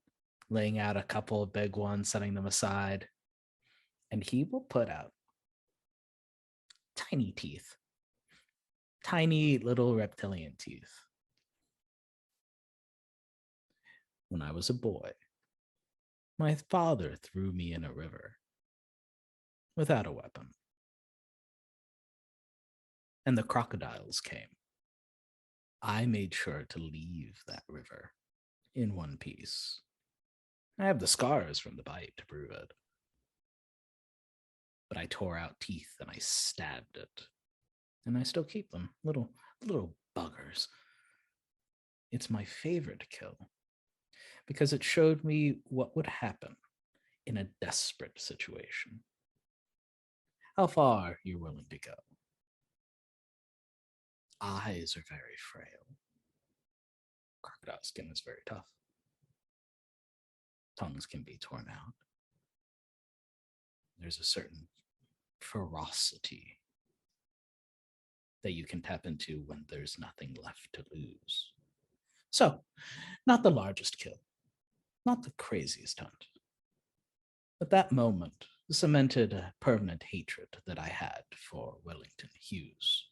laying out a couple of big ones, setting them aside. And he will put out tiny teeth, tiny little reptilian teeth. When I was a boy, my father threw me in a river without a weapon. And the crocodiles came. I made sure to leave that river in one piece. I have the scars from the bite to prove it. But I tore out teeth and I stabbed it. And I still keep them, little buggers. It's my favorite kill because it showed me what would happen in a desperate situation. How far you're willing to go. Eyes are very frail. Crocodile skin is very tough. Tongues can be torn out. There's a certain ferocity that you can tap into when there's nothing left to lose. So, not the largest kill, not the craziest hunt, but that moment cemented a permanent hatred that I had for Wellington-Hughes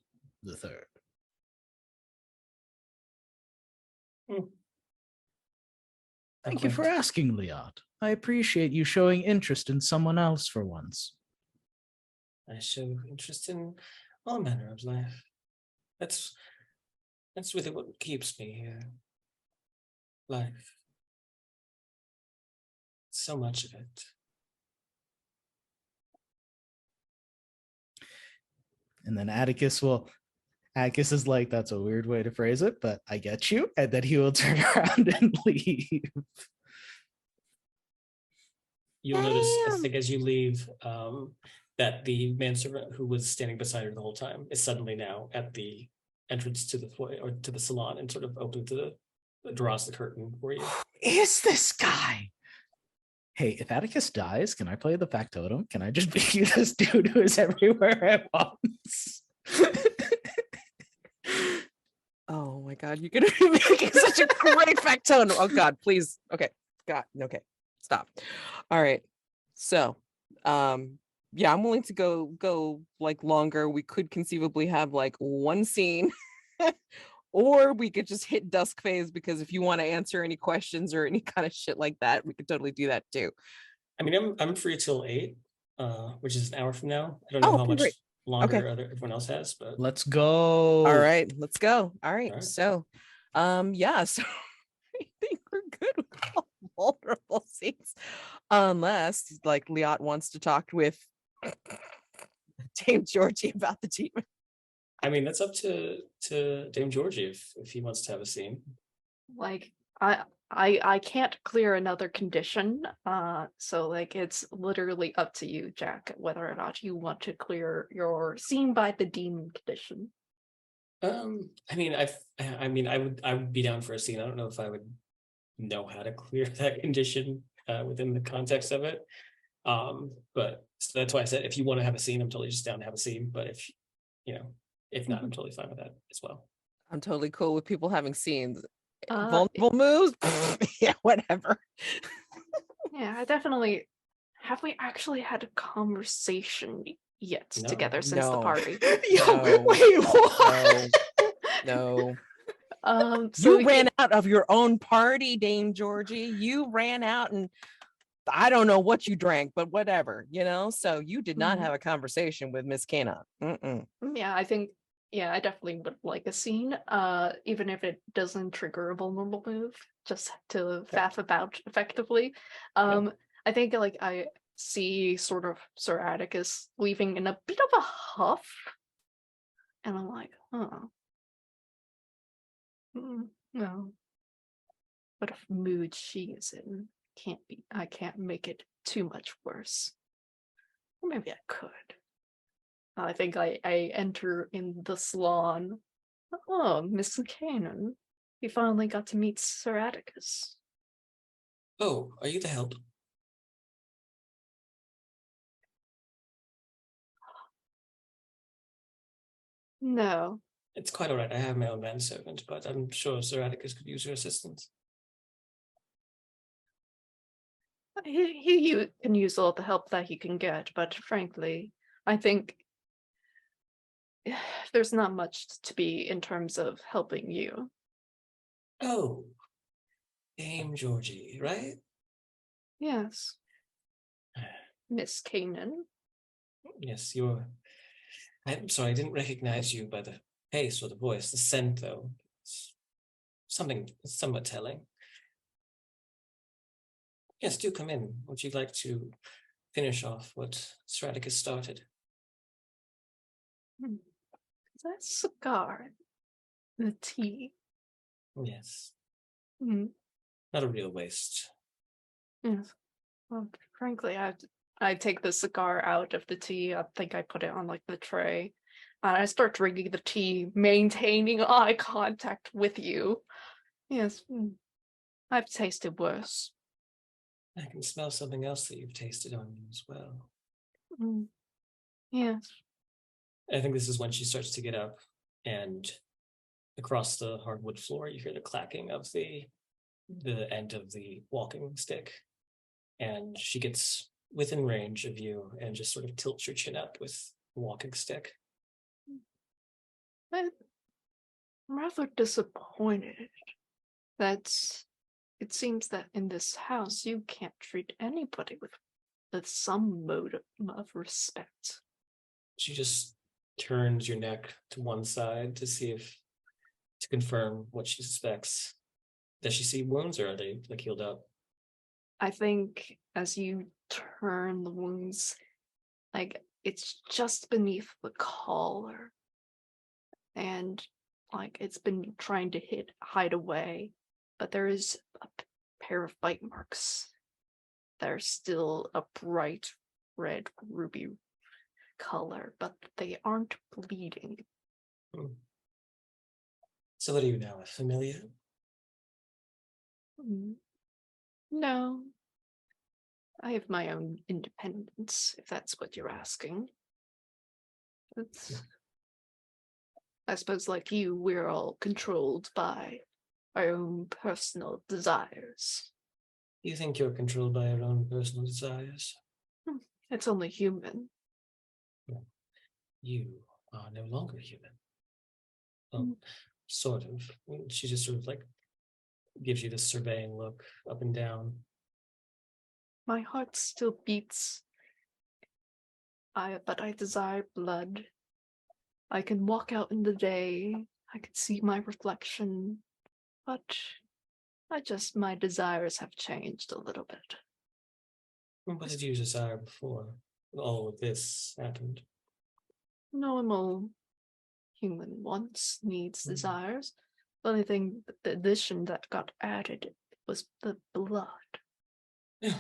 III. Thank you for asking, Liat. I appreciate you showing interest in someone else for once. I show interest in all manner of life. That's That's really what keeps me here. Life. So much of it. And then Atticus is like, that's a weird way to phrase it, but I get you. And then he will turn around and leave. You'll notice, I Damn. think, as you leave, that the manservant who was standing beside her the whole time is suddenly now at the entrance to the foyer or to the salon and sort of opens draws the curtain for you. Is this guy? Hey, if Atticus dies, can I play the factotum? Can I just be this dude who is everywhere at once? Oh my God, you're gonna be making such a great factotum. Oh God, please. Okay, God, okay, stop. All right, so, yeah, I'm willing to go like longer. We could conceivably have like one scene, or we could just hit dusk phase because if you want to answer any questions or any kind of shit like that, we could totally do that too. I mean, I'm free till 8, which is an hour from now. I don't know Oh, how okay, much great. Okay. longer everyone else has, but Let's go. All right, let's go. All right, All right. so, yeah, so I think we're good with all vulnerable scenes, unless like Liat wants to talk with Dame Georgie about the demon. I mean, that's up to Dame Georgie if he wants to have a scene. Like I can't clear another condition. So like it's literally up to you, Jack, whether or not you want to clear your scene by the demon condition. I mean, I would be down for a scene. I don't know if I would know how to clear that condition within the context of it. But so that's why I said if you want to have a scene, I'm totally just down to have a scene. But if not, I'm totally fine with that as well. I'm totally cool with people having scenes. Uh, Vulnerable moves, yeah, whatever. Yeah, I definitely. Have we actually had a conversation yet No. together since the No. party? Yo, No. wait, what? No. So You ran out of your own party, Dame Georgie. You ran out and I don't know what you drank, but whatever, so you did not Mhm. have a conversation with Miss Kanaan. Yeah, I definitely would like a scene, even if it doesn't trigger a vulnerable move, just to faff about effectively. I think like I see sort of Sir Atticus leaving in a bit of a huff, and I'm like, no, what if mood she is in I can't make it too much worse. Or maybe I could. I think I enter in the salon. Oh, Miss Kanaan. We finally got to meet Sir Atticus. Oh, are you the help? No. It's quite all right. I have my own manservant, but I'm sure Sir Atticus could use your assistance. He can use all the help that he can get, but frankly, I think there's not much to be in terms of helping you. Oh, Dame Georgie, right? Yes. Miss Kanaan. Yes, I'm sorry, I didn't recognize you by the face or the voice. The scent, though, it's something somewhat telling. Yes, do come in. Would you like to finish off what Sir Atticus started? That cigar, the tea. Yes, Mm, not a real waste. yes. Well, frankly, I take the cigar out of the tea. I think I put it on like the tray. And I start drinking the tea, maintaining eye contact with you. Yes, I've tasted worse. I can smell something else that you've tasted on you as well. Yes. I think this is when she starts to get up, and across the hardwood floor, you hear the clacking of the end of the walking stick, and she gets within range of you and just sort of tilts your chin up with the walking stick. I'm rather disappointed that it seems that in this house you can't treat anybody with some mode of respect. She just turns your neck to one side to see if to confirm what she suspects. Does she see wounds, or are they like healed up? I think as you turn the wounds, like it's just beneath the collar, and like it's been trying to hide away, but there is a pair of bite marks. They're still a bright red ruby color, but they aren't bleeding. So what are you now, a familiar? No. I have my own independence, if that's what you're asking. It's, I suppose, like you, we're all controlled by our own personal desires. You think you're controlled by your own personal desires? It's only human. You are no longer human. Well, sort of. She just sort of like gives you this surveying look up and down. My heart still beats. But I desire blood. I can walk out in the day. I can see my reflection. But my desires have changed a little bit. What did you desire before all of this happened? Normal human wants, needs, desires. The only thing, the addition that got added was the blood. Yeah.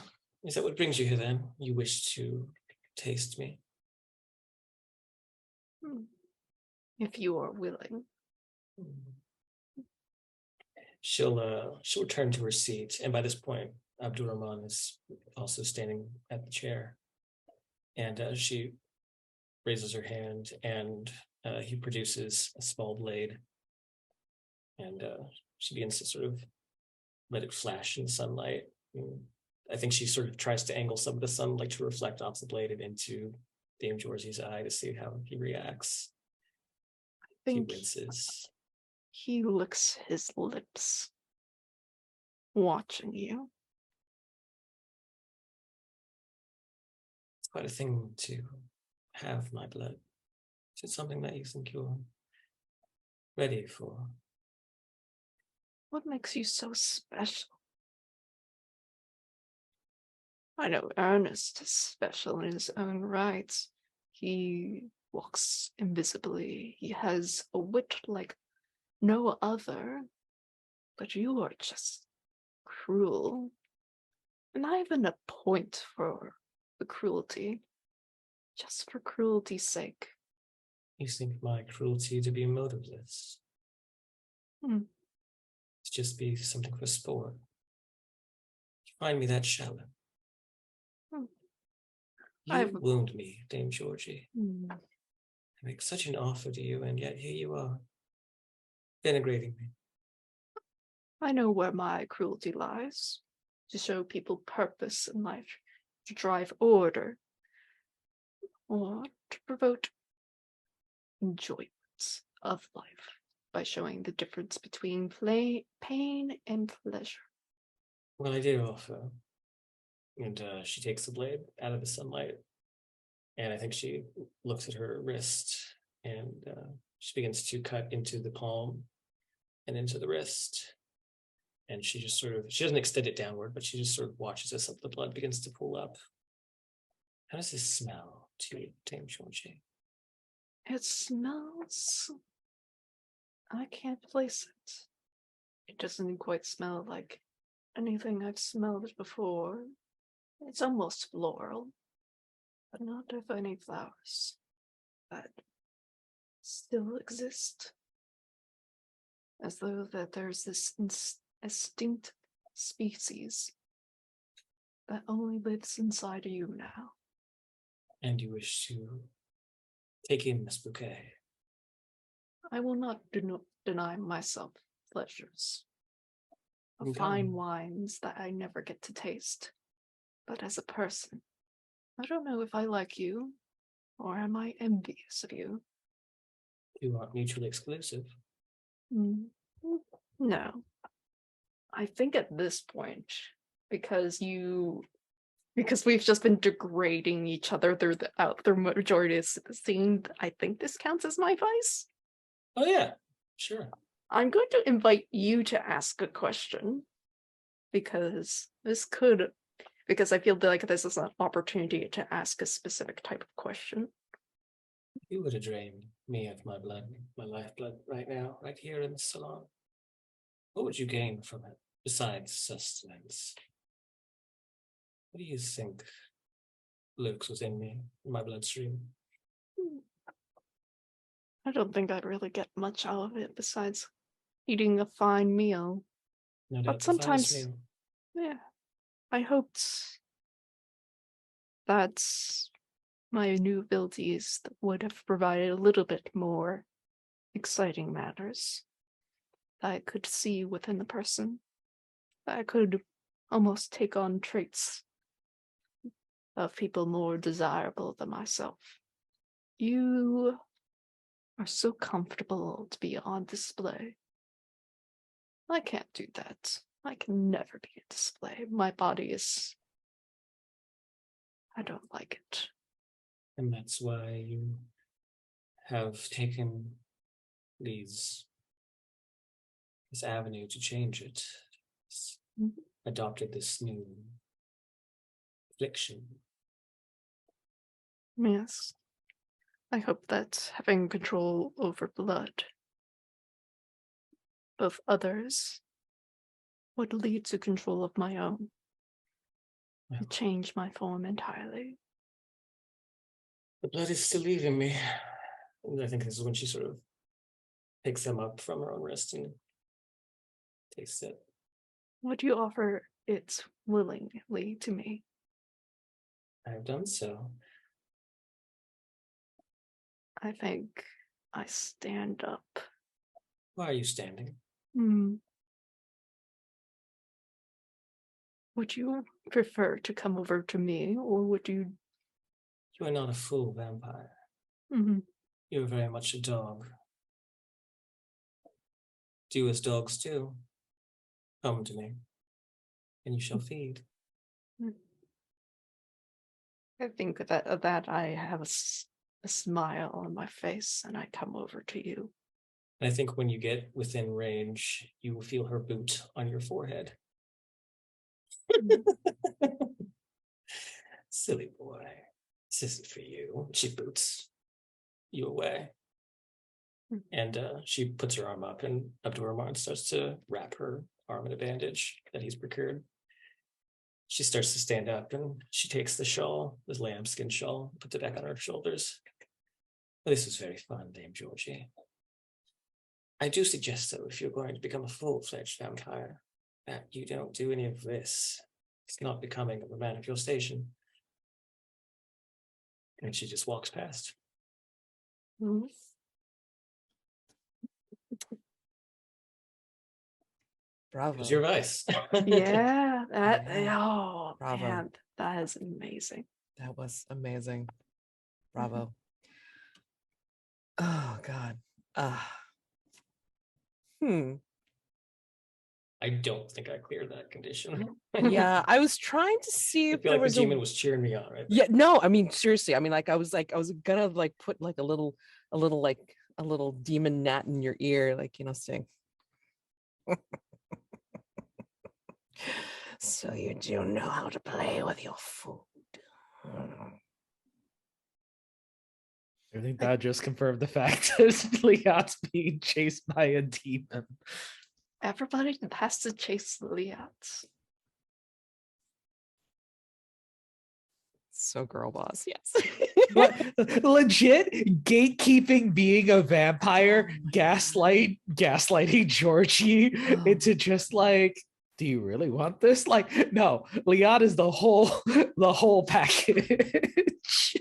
Is that what brings you here then? You wish to taste me? If you are willing. She'll return to her seat, and by this point, Abdurrahman is also standing at the chair, and she raises her hand, and he produces a small blade, and she begins to sort of let it flash in the sunlight. I think she sort of tries to angle some of the sunlight to reflect off the blade and into Dame Georgie's eye to see how he reacts. I He think winces. he licks his lips, watching you. It's quite a thing to have my blood. Is it something that you think you're ready for? What makes you so special? I know Ernest is special in his own right. He walks invisibly. He has a wit like no other. But you are just cruel. And I have a point for the cruelty. Just for cruelty's sake. You think my cruelty to be motiveless? To just be something for sport? You find me that shallow? You wound me, Dame Georgie. I make such an offer to you, and yet here you are, denigrating me. I know where my cruelty lies. To show people purpose in life. To drive order. Or to promote enjoyment of life. By showing the difference between pain and pleasure. Well, I did offer. And she takes the blade out of the sunlight. And I think she looks at her wrist, and she begins to cut into the palm and into the wrist. And she just she doesn't extend it downward, but she just sort of watches as the blood begins to pool up. How does this smell to you, Dame Georgie? It smells... I can't place it. It doesn't quite smell like anything I've smelled before. It's almost floral, but not of any flowers that still exist. As though that there's this extinct species that only lives inside of you now. And you wish to take in this bouquet? I will not deny myself pleasures of Okay. fine wines that I never get to taste. But as a person, I don't know if I like you, or am I envious of you? You aren't mutually exclusive. No. I think at this point, because we've just been degrading each other through the majority of the scene, I think this counts as my vice. Oh yeah, sure. I'm going to invite you to ask a question because I feel like this is an opportunity to ask a specific type of question. You would have drained me of my blood, my lifeblood right now, right here in the salon. What would you gain from it besides sustenance? What do you think lurks within me, in my bloodstream? I don't think I'd really get much out of it besides eating a fine meal. No doubt But the finest sometimes, meal. yeah, I hoped that my new abilities would have provided a little bit more exciting matters that I could see within the person. That I could almost take on traits of people more desirable than myself. You are so comfortable to be on display. I can't do that. I can never be on display. My body is... I don't like it. And that's why you have taken this avenue to change it. Adopted this new affliction. Yes. I hope that having control over blood of others would lead to control of my own. Well, And change my form entirely. the blood is still leaving me. And I think this is when she sort of picks them up from her own wrist and takes it. Would you offer it willingly to me? I have done so. I think I stand up. Why are you standing? Would you prefer to come over to me, or would you... You are not a full vampire. Mhm. You are very much a dog. Do as dogs do. Come to me, and you shall feed. I think that I have a smile on my face, and I come over to you. And I think when you get within range, you will feel her boot on your forehead. Silly boy. This isn't for you. She boots you away. And she puts her arm up to her arm and starts to wrap her arm in a bandage that he's procured. She starts to stand up and she takes the shawl, this lambskin shawl, puts it back on her shoulders. Well, this was very fun, Dame Georgie. I do suggest, though, if you're going to become a full-fledged vampire, that you don't do any of this. It's not becoming of a man of your station. And she just walks past. Mhm. Bravo. Who's your advice? Yeah, Yeah. oh Bravo. man, that is amazing. That was amazing. Bravo. Oh God. I don't think I cleared that condition. Yeah, I was trying to see I if feel there like the was a demon was cheering me on, right? yeah, no, I mean seriously, I mean like I was gonna like put like a little demon gnat in your ear, like, you know, saying so you do know how to play with your food. I think that just confirmed the fact that Liat's being chased by a demon. Everybody has to chase the Liats. So girl boss, yes. But legit gatekeeping being a vampire, gaslighting Georgie into just like, do you really want this? Like, no, Liat is the whole package.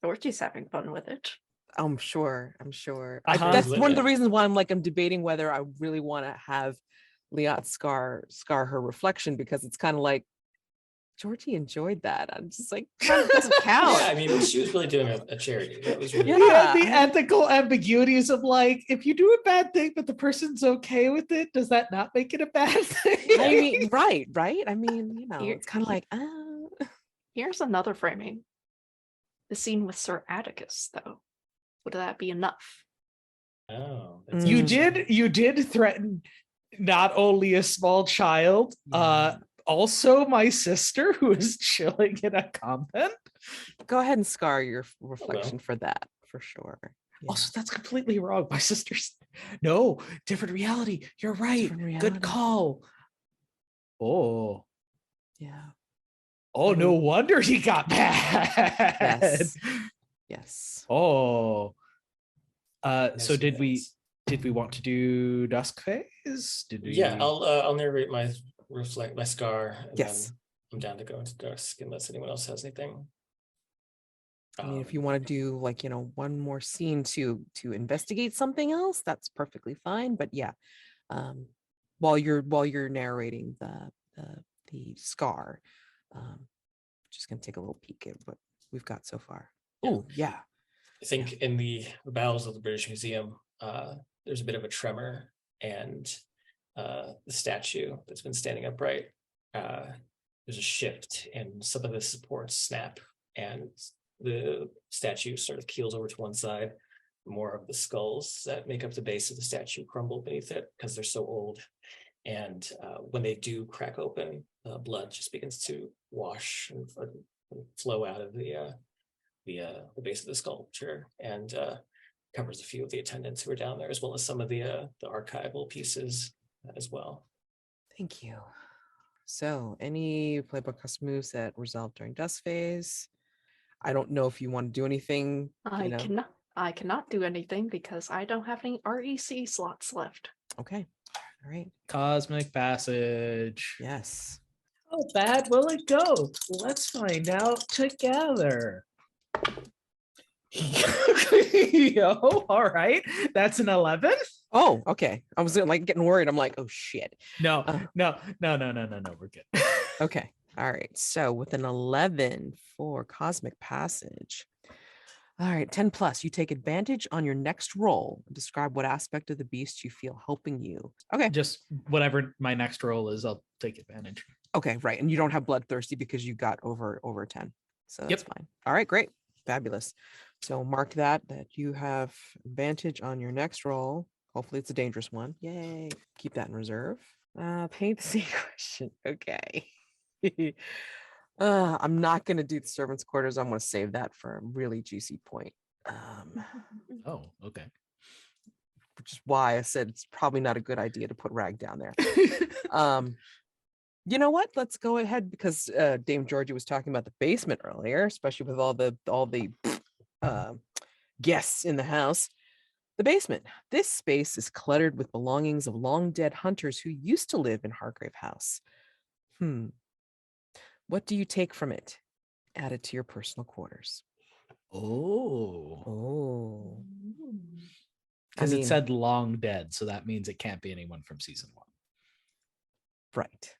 Georgie's having fun with it. I'm sure. Uh-huh. That's one of the Yeah. reasons why I'm debating whether I really want to have Liat scar her reflection, because it's kind of like Georgie enjoyed that. I'm just like, kind of doesn't count. Yeah, I mean, she was really doing a charity. That was really Yeah. The ethical ambiguities of like, if you do a bad thing but the person's okay with it, does that not make it a bad thing? I mean, right. I mean, you know, Here- it's kind of like, Here's another framing. The scene with Sir Atticus, though. Would that be enough? Oh, that's Mm. You did threaten not only a small child, Yeah. also my sister who is chilling in a convent. Go ahead and scar your reflection for that, for sure. Yeah. Also, that's completely wrong. My sister's no different reality. You're right. Different reality. Good call. Oh, Yeah. oh, I no mean- wonder he got mad. Yes. Yes. Oh. So Yes, did we yes. want to do dusk phase? Did we? Yeah, I'll narrate my scar, and Yes. then I'm down to go into dusk unless anyone else has anything. I mean, if you want to do like, one more scene to investigate something else, that's perfectly fine. But yeah, while you're narrating the scar, just gonna take a little peek at what we've got so far. Yeah. Oh yeah. I think in the bowels of the British Museum, there's a bit of a tremor, and the statue that's been standing upright, there's a shift, and some of the supports snap, and the statue sort of keels over to one side. More of the skulls that make up the base of the statue crumble beneath it because they're so old. And when they do crack open, blood just begins to wash and flow out of the base of the sculpture, and covers a few of the attendants who are down there, as well as some of the archival pieces as well. Thank you. So, any playbook custom moves that resolve during dusk phase? I don't know if you want to do anything. I cannot do anything because I don't have any REC slots left. Okay. All right. Cosmic passage. Yes. How bad will it go? Let's find out together. Yo, all right. That's an 11. Oh, okay. I was like getting worried. I'm like, oh shit. No, Uh. no. We're good. Okay. All right. So with an 11 for Cosmic Passage. All right. 10 plus. You take advantage on your next roll. Describe what aspect of the beast you feel helping you. Okay. Just whatever my next roll is, I'll take advantage. Okay. Right. And you don't have bloodthirsty because you got over 10. So that's fine. All right. Great. Fabulous. So mark that you have advantage on your next roll. Hopefully it's a dangerous one. Yay. Keep that in reserve. Paint the scene question. Okay. I'm not going to do the servants' quarters. I'm going to save that for a really juicy point. Oh, okay. Which is why I said it's probably not a good idea to put Ragg down there. You know what? Let's go ahead because Dame Georgie was talking about the basement earlier, especially with all the guests in the house. The basement. This space is cluttered with belongings of long dead hunters who used to live in Hargrave House. What do you take from it? Add it to your personal quarters. Oh. Because it said long dead, so that means it can't be anyone from season 1. Right.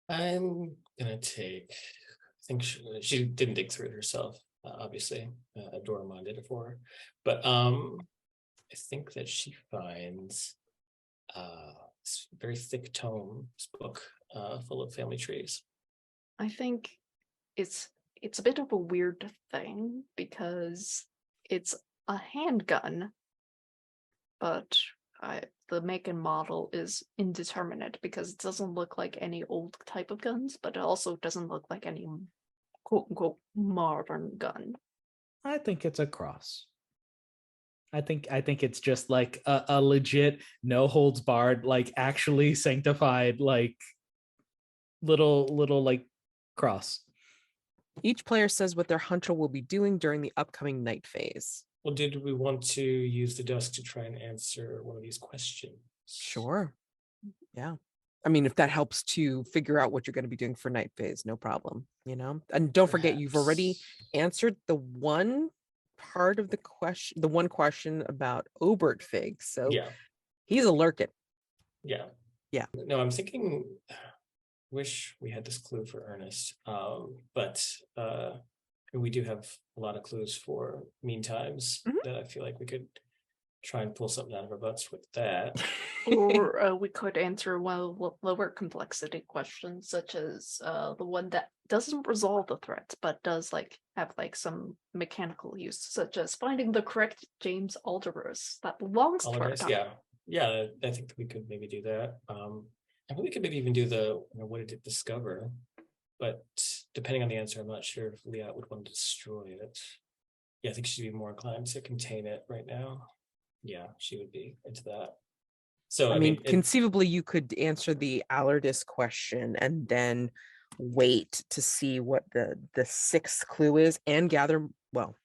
I'm gonna take. I think she didn't dig through it herself. Obviously, Doraemon did it for her. But I think that she finds this very thick tome, this book full of family trees. I think it's a bit of a weird thing because it's a handgun, but the make and model is indeterminate because it doesn't look like any old type of guns, but it also doesn't look like any quote unquote modern gun. I think it's a cross. I think it's just like a legit no holds barred, like actually sanctified, like little like cross. Each player says what their hunter will be doing during the upcoming night phase. Well, did we want to use the dusk to try and answer one of these questions? Sure. Yeah. I mean, if that helps to figure out what you're going to be doing for night phase, no problem, And don't forget, you've already answered the one part of the question, the one question about Obert Fig. So yeah, he's a lurking. Yeah. No, I'm thinking. Wish we had this clue for Ernest, but we do have a lot of clues for mean times that I feel like we could try and pull something out of our butts with that. Or we could answer one of the lower complexity questions, such as the one that doesn't resolve the threat, but does like have like some mechanical use, such as finding the correct James Alderus that belongs to our town. Yeah. I think we could maybe do that. I think we could maybe even do the what did it discover? But depending on the answer, I'm not sure if Liat would want to destroy it. Yeah, I think she'd be more inclined to contain it right now. Yeah, she would be into that. So I mean, conceivably, you could answer the Allardyce question and then wait to see what the sixth clue is and gather. Well,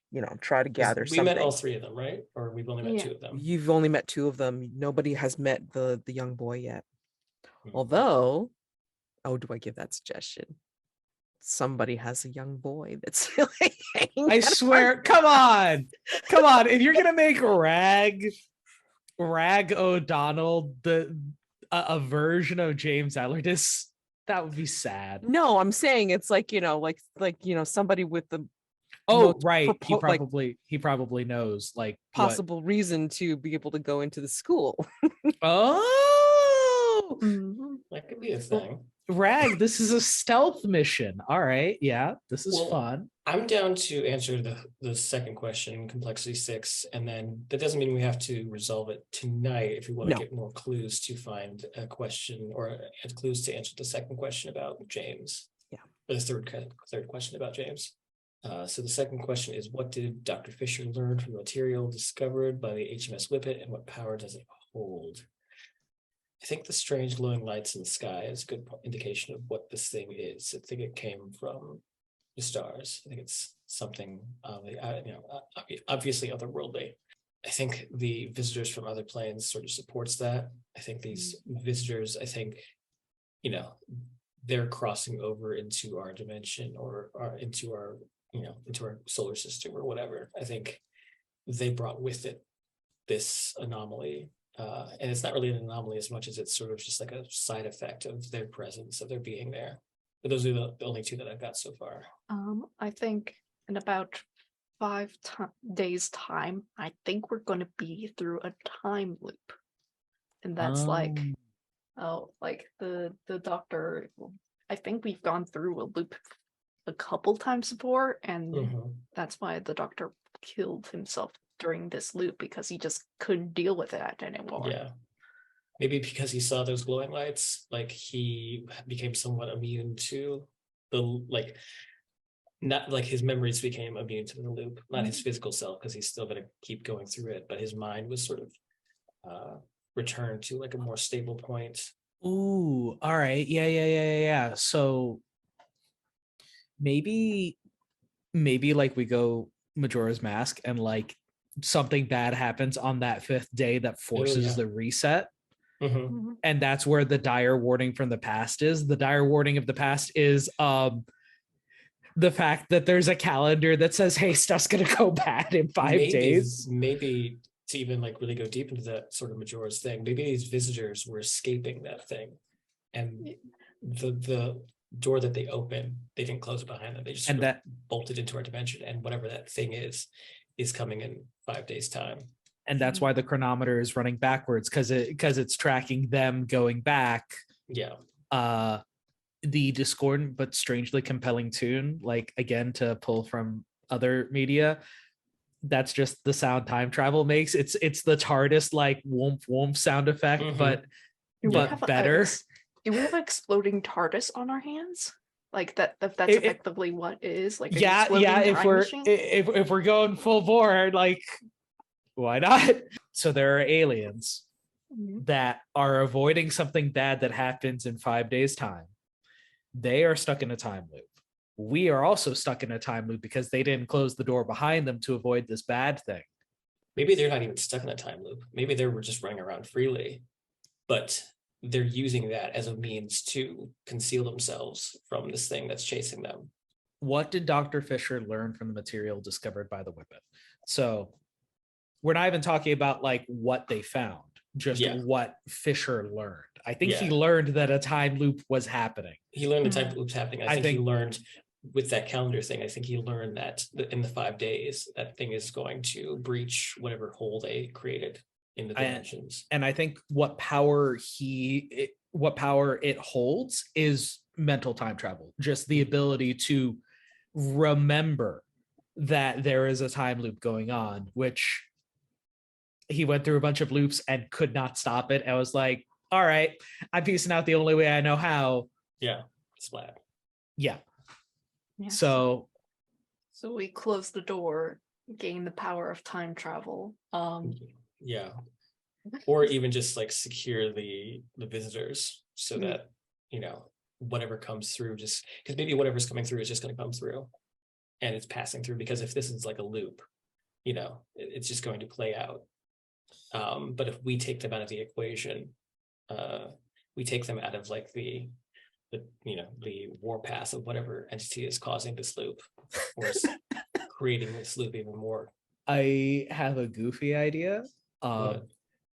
try to gather we something. met all three of them, right? Or we've only met two of them. You've only met two of them. Nobody has met the young boy yet. Mhm. Although, do I give that suggestion? Somebody has a young boy that's really hanging. I swear, come on. If you're gonna make Ragg O'Donnell a version of James Allardyce, that would be sad. No, I'm saying it's like somebody with the right. He probably knows like possible reason to be able to go into the school. Oh, that could be a thing. Ragg, this is a stealth mission. All right, yeah, this is fun. I'm down to answer the second question, complexity 6, and then that doesn't mean we have to resolve it tonight if we want to get more clues to find a question or clues to answer the second question about James. Yeah. Or the third question about James. So the second question is, what did Dr. Fisher learn from the material discovered by the HMS Whippet, and what power does it hold? I think the strange glowing lights in the sky is a good indication of what this thing is. I think it came from the stars. I think it's something, obviously otherworldly. I think the visitors from other planes sort of supports that. I think these visitors, they're crossing over into our dimension or into our solar system or whatever. I think they brought with it this anomaly. And it's not really an anomaly as much as it's sort of just like a side effect of their presence, of their being there. But those are the only two that I've got so far. I think in about 5 days time, I think we're going to be through a time loop. And that's like the doctor, I think we've gone through a loop a couple times before, and that's why the doctor killed himself during this loop, because he just couldn't deal with that anymore. Yeah, maybe because he saw those glowing lights, like he became somewhat immune to not like his memories became immune to the loop, not his physical self, because he's still going to keep going through it, but his mind was sort of returned to like a more stable point. Ooh, all right, yeah. So maybe like we go Majora's Mask and like something bad happens on that 5th day that forces the reset. And that's where the dire warning from the past is. The dire warning of the past is the fact that there's a calendar that says, hey, stuff's gonna go bad in 5 days. Maybe to even like really go deep into that sort of Majora's thing, maybe these visitors were escaping that thing, and the door that they opened, they didn't close it behind them. They just bolted into our dimension, and whatever that thing is coming in 5 days' time. And that's why the chronometer is running backwards, because it's tracking them going back. Yeah. The discordant but strangely compelling tune, like again to pull from other media, that's just the sound time travel makes. It's the TARDIS like whoomp whoomp sound effect, but better. Do we have an exploding TARDIS on our hands? Like that's effectively what it is. Like if we're going full bore, like why not? So there are aliens that are avoiding something bad that happens in 5 days' time. They are stuck in a time loop. We are also stuck in a time loop because they didn't close the door behind them to avoid this bad thing. Maybe they're not even stuck in a time loop. Maybe they were just running around freely, but they're using that as a means to conceal themselves from this thing that's chasing them. What did Dr. Fisher learn from the material discovered by the Whippet? So we're not even talking about like what they found, just what Fisher learned. I think he learned that a time loop was happening. He learned the time loop's happening. I think he learned with that calendar thing, I think he learned that in the 5 days, that thing is going to breach whatever hole they created in the dimensions. And I think what power it holds is mental time travel, just the ability to remember that there is a time loop going on, which he went through a bunch of loops and could not stop it. I was like, all right, I'm piecing out the only way I know how. Yeah, splat. Yeah. Yeah. So we close the door, gain the power of time travel. Yeah. Or even just like secure the visitors so that, you know, whatever comes through, just because maybe whatever's coming through is just going to come through and it's passing through, because if this is like a loop, you know, it's just going to play out. But if we take them out of the equation, we take them out of like the you know, the warpath of whatever entity is causing this loop or is creating this loop even more. I have a goofy idea. What?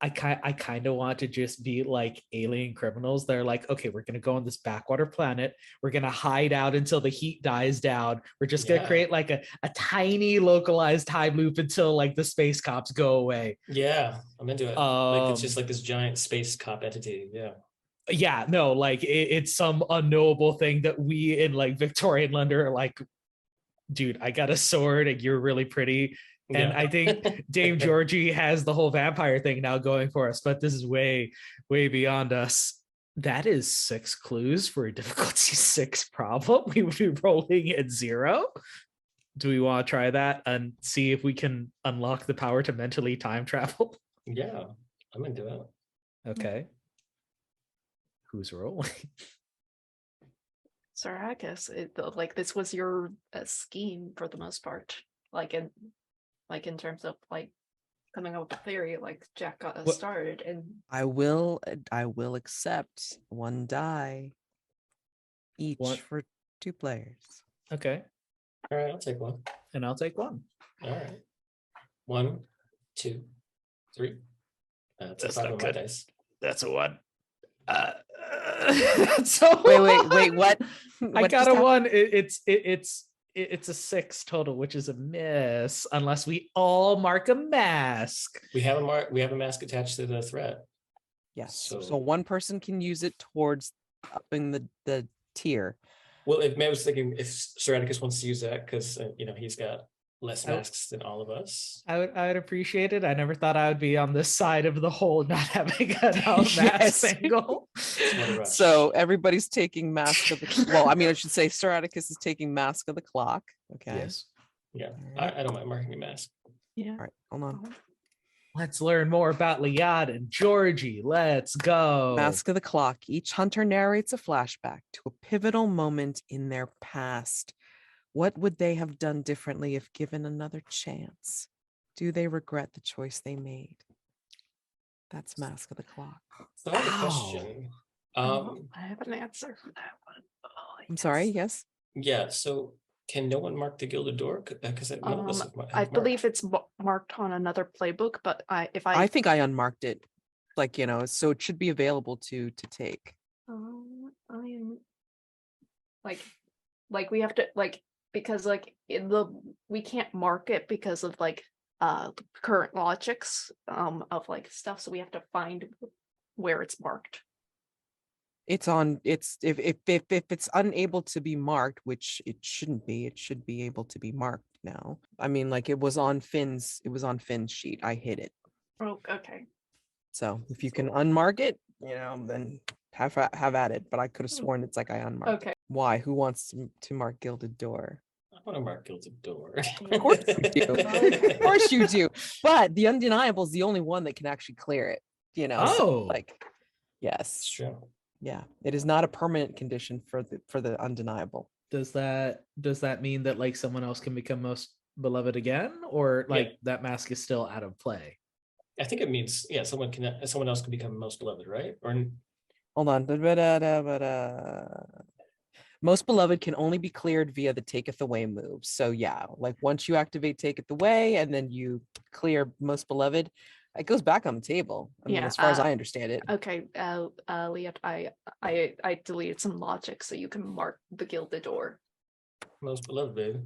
I kind of want to just be like alien criminals. They're like, okay, we're gonna go on this backwater planet. We're gonna hide out until the heat dies down. We're just gonna create like a tiny localized time loop until like the space cops go away. Yeah, I'm into it. Like it's just like this giant space cop entity. Yeah, no, like it's some unknowable thing that we in like Victorian London are like, dude, I got a sword and you're really pretty. And I think Dame Georgie has the whole vampire thing now going for us, but this is way, way beyond us. That is 6 clues for a difficulty 6 problem. We would be rolling at 0. Do we want to try that and see if we can unlock the power to mentally time travel? Yeah, I'm into it. Okay. Who's rolling? Sir Atticus, like this was your scheme for the most part. Like in terms of like coming up with a theory, like Jack got us started, and I will accept 1 die each for 2 players. Okay. All right, I'll take 1. And I'll take 1. All right. 1, 2, 3. That's 5 on my dice. That's a 1. So wait, what? I got a 1. It's a 6 total, which is a miss unless we all mark a mask. We have a mask attached to the threat. Yes. So 1 person can use it towards upping the tier. Well, I was thinking if Sir Atticus wants to use that, because you know, he's got less masks than all of us. I would appreciate it. I never thought I would be on this side of the hole, not having a mask single. So everybody's taking Mask of the well, I mean, I should say Sir Atticus is taking Mask of the Clock. Okay. Yes. Yeah. I don't mind marking a mask. Yeah. All right, hold on. Let's learn more about Liat and Georgie. Let's go. Mask of the Clock. Each hunter narrates a flashback to a pivotal moment in their past. What would they have done differently if given another chance? Do they regret the choice they made? That's Mask of the Clock. So I have a question. I have an answer for that one. I'm sorry, yes? Yeah, so can no one mark the Gilded Door? Because I believe it's marked on another playbook, but I think I unmarked it, like, you know, so it should be available to take. I mean, like we have to because like we can't mark it because of like current logics of like stuff, so we have to find where it's marked. It's on, it's if it's unable to be marked, which it shouldn't be, it should be able to be marked now. I mean, like it was on Finn's sheet. I hid it. Oh, okay. So if you can unmark it, you know, then have at it. But I could have sworn it's like I unmarked. Okay. Why? Who wants to mark Gilded Door? I want to mark Gilded Door. Of course you do. Of course you do. But the Undeniable is the only one that can actually clear it. You know. Oh, so, like, yes. It's true. Yeah, it is not a permanent condition for the Undeniable. Does that mean that like someone else can become most beloved again, or like that mask is still out of play? I think it means someone else can become most beloved, right? Or hold on. Most beloved can only be cleared via the Taketh Away move. So yeah, like once you activate Taketh Away and then you clear most beloved, it goes back on the table. I mean, as far as I understand it. Okay, Liat, I deleted some logic so you can mark the Gilded Door. Most beloved, baby.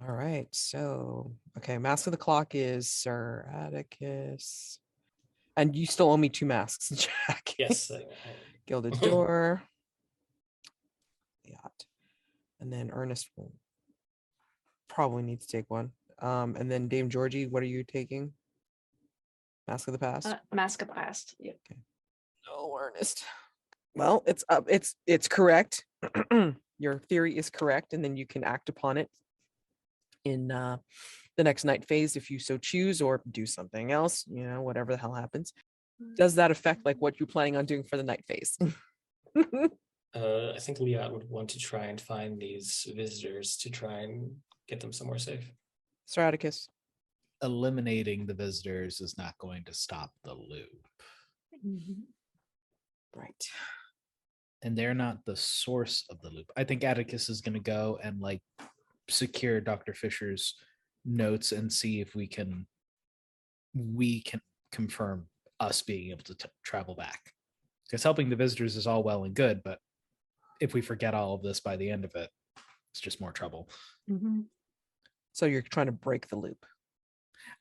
All right. So, okay. Mask of the Clock is Sir Atticus. And you still owe me 2 masks, Jack. Yes. Gilded Door. Liat. And then Ernest will probably need to take one. And then Dame Georgie, what are you taking? Mask of the Past? Mask of the Past. Yeah. No, Ernest. Well, it's up. It's correct. Your theory is correct, and then you can act upon it in the next night phase if you so choose, or do something else, whatever the hell happens. Does that affect like what you're planning on doing for the night phase? I think Liat would want to try and find these visitors to try and get them somewhere safe. Sir Atticus. Eliminating the visitors is not going to stop the loop. Right. And they're not the source of the loop. I think Atticus is going to go and like secure Dr. Fisher's notes and see if we can confirm us being able to travel back. Because helping the visitors is all well and good, but if we forget all of this by the end of it, it's just more trouble. So you're trying to break the loop.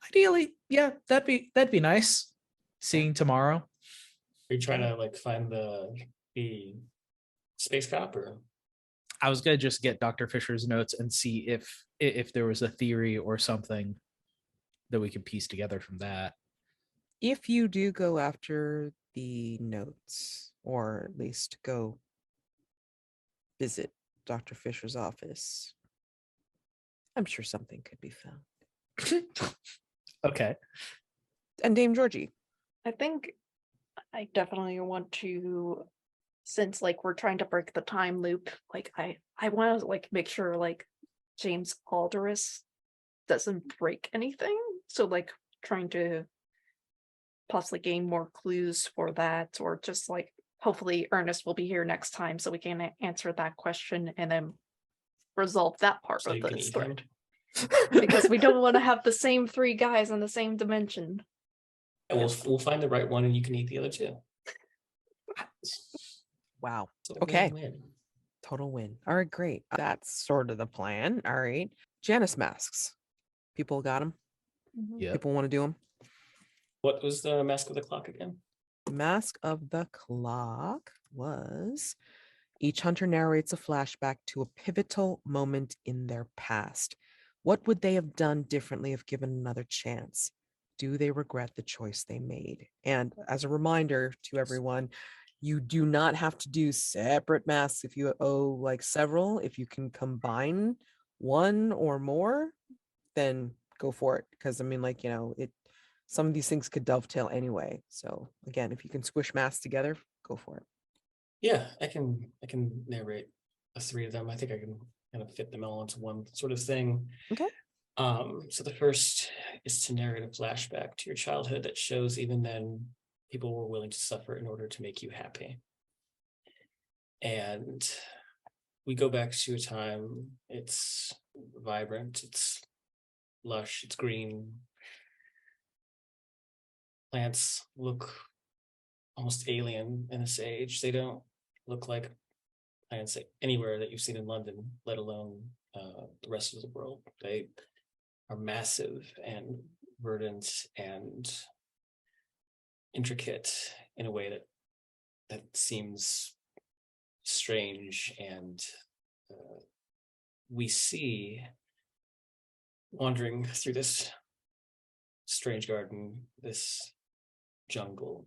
Ideally, yeah, that'd be nice. Seeing tomorrow. Are you trying to like find the space cop, or? I was gonna just get Dr. Fisher's notes and see if there was a theory or something that we could piece together from that. If you do go after the notes, or at least go visit Dr. Fisher's office, I'm sure something could be found. Okay. And Dame Georgie. I think I definitely want to, since like we're trying to break the time loop, like I want to like make sure like James Alderus doesn't break anything. So like trying to possibly gain more clues for that, or just like hopefully Ernest will be here next time so we can answer that question and then resolve that part So of you can this eat him? thread. Because we don't want to have the same 3 guys in the same dimension. Yeah, we'll find the right one, and you can eat the other 2. Wow. So Okay. win. Total win. All right, great. That's sort of the plan. All right. Janice masks. People got them? Yeah. People want to do them? What was the Mask of the Clock again? Mask of the Clock was each hunter narrates a flashback to a pivotal moment in their past. What would they have done differently if given another chance? Do they regret the choice they made? And as a reminder to everyone, you do not have to do separate masks if you owe like several. If you can combine one or more, then go for it. Because I mean, like, some of these things could dovetail anyway. So again, if you can squish masks together, go for it. Yeah, I can narrate 3 of them. I think I can kind of fit them all into one sort of thing. Okay. So the first is to narrate a flashback to your childhood that shows even then people were willing to suffer in order to make you happy. And we go back to a time, it's vibrant, it's lush, it's green. Plants look almost alien in this age. They don't look like plants anywhere that you've seen in London, let alone the rest of the world. They are massive and verdant and intricate in a way that seems strange. And we see, wandering through this strange garden, this jungle.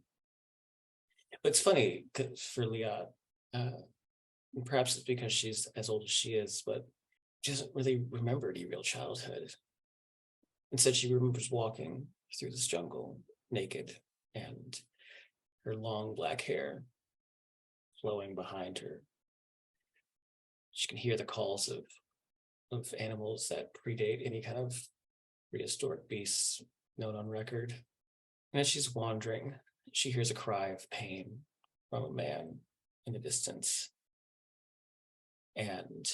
But it's funny for Liat, perhaps it's because she's as old as she is, but she doesn't really remember any real childhood. Instead, she remembers walking through this jungle naked, and her long black hair flowing behind her. She can hear the calls of animals that predate any kind of prehistoric beasts known on record. And as she's wandering, she hears a cry of pain from a man in the distance. And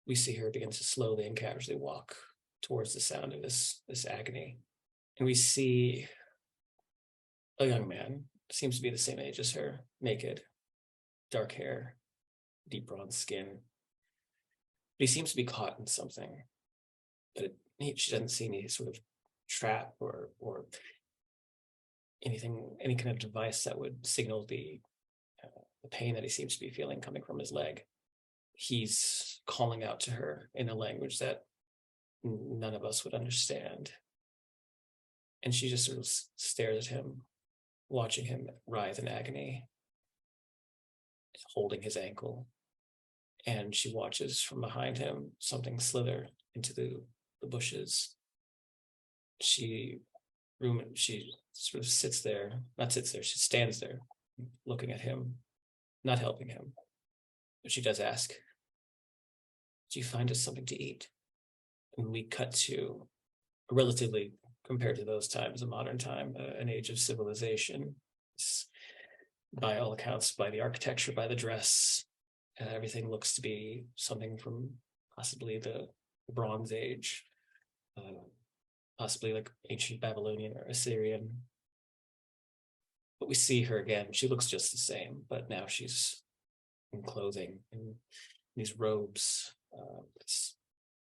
we see her begin to slowly and casually walk towards the sound of this agony. And we see a young man, seems to be the same age as her, naked, dark hair, deep bronze skin, he seems to be caught in something, but she doesn't see any sort of trap or anything, any kind of device that would signal the pain that he seems to be feeling coming from his leg. He's calling out to her in a language that none of us would understand. And she just sort of stares at him, watching him writhe in agony, holding his ankle. And she watches from behind him something slither into the bushes. She sort of sits there, not sits there, she stands there looking at him, not helping him. But she does ask, "Do you find us something to eat?" And we cut to a relatively, compared to those times, a modern time, an age of civilization. It's, by all accounts, by the architecture, by the dress, everything looks to be something from possibly the Bronze Age, possibly like ancient Babylonian or Assyrian. But we see her again. She looks just the same, but now she's in clothing, in these robes.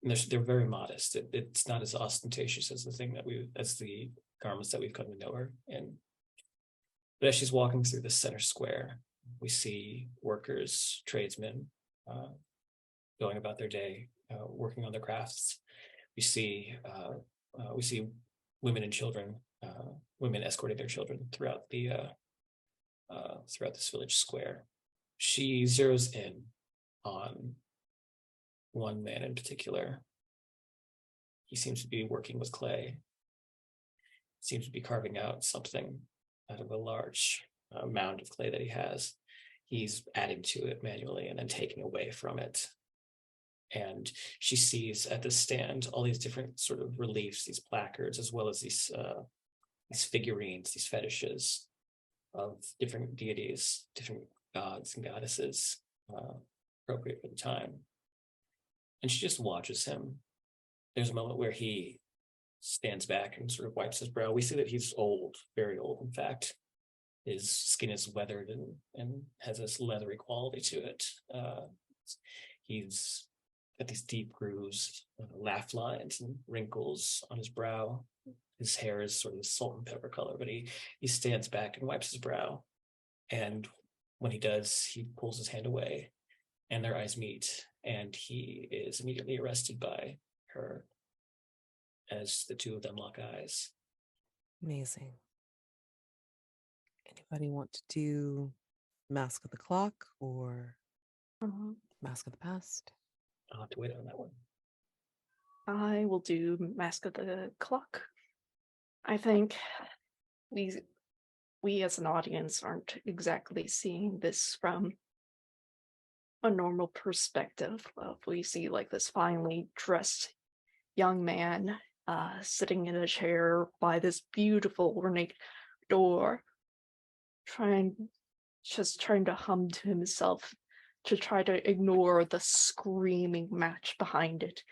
They're very modest. It's not as ostentatious as the garments that we've come to know her in. But as she's walking through the center square, we see workers, tradesmen, going about their day, working on their crafts. We see women and children, women escorting their children throughout this village square. She zeroes in on one man in particular. He seems to be working with clay. Seems to be carving out something out of a large mound of clay that he has. He's adding to it manually and then taking away from it. And she sees at this stand all these different sort of reliefs, these placards, as well as these figurines, these fetishes of different deities, different gods and goddesses, appropriate for the time. And she just watches him. There's a moment where he stands back and sort of wipes his brow. We see that he's old, very old, in fact. His skin is weathered and has this leathery quality to it. He's got these deep grooves, laugh lines and wrinkles on his brow. His hair is sort of salt and pepper color, but he stands back and wipes his brow. And when he does, he pulls his hand away and their eyes meet, and he is immediately arrested by her as the two of them lock eyes. Amazing. Anybody want to do Mask of the Clock or Mask of the Past? I'll have to wait on that one. I will do Mask of the Clock. I think we as an audience aren't exactly seeing this from a normal perspective. We see like this finely dressed young man sitting in a chair by this beautiful ornate door, trying to hum to himself, to try to ignore the screaming match behind it,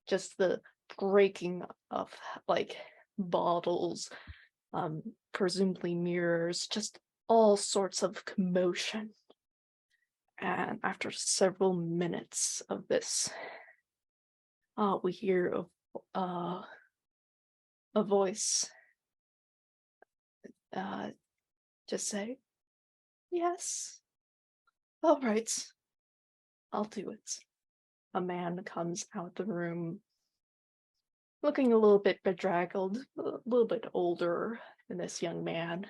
just the breaking of like bottles, presumably mirrors, just all sorts of commotion. And after several minutes of this, we hear a voice just say, "Yes, all right, I'll do it." A man comes out the room looking a little bit bedraggled, a little bit older than this young man.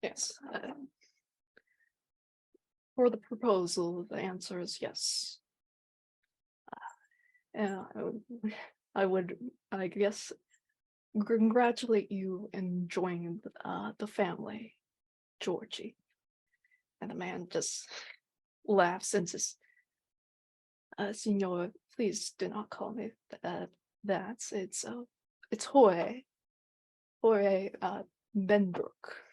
Yes. For the proposal, the answer is yes. I guess, congratulate you in joining the family, Georgie. And the man just laughs and says, "Signor, please do not call me that. It's Jorge Benbrook.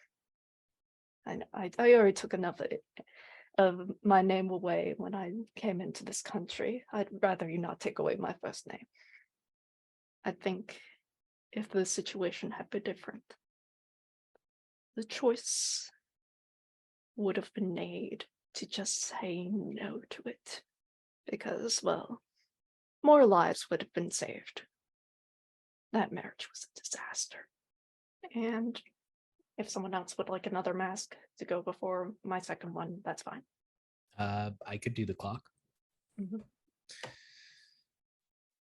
I already took enough of my name away when I came into this country. I'd rather you not take away my first name. I think if the situation had been different, the choice would have been made to just say no to it. Because, well, more lives would have been saved. That marriage was a disaster. And if someone else would like another mask to go before my second one, that's fine. I could do the clock. Mhm.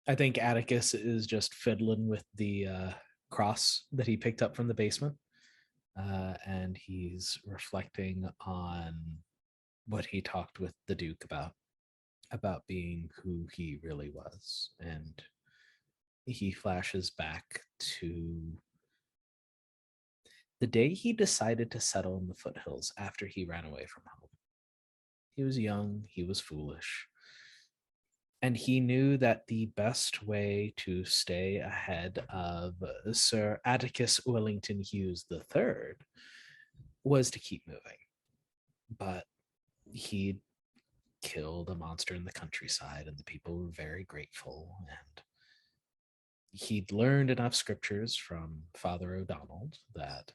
I think Atticus is just fiddling with the cross that he picked up from the basement. And he's reflecting on what he talked with the Duke about being who he really was. And he flashes back to the day he decided to settle in the foothills after he ran away from home. He was young, he was foolish, and he knew that the best way to stay ahead of Sir Atticus Wellington-Hughes III was to keep moving. But he killed a monster in the countryside, and the people were very grateful. And he'd learned enough scriptures from Father O'Donnell that,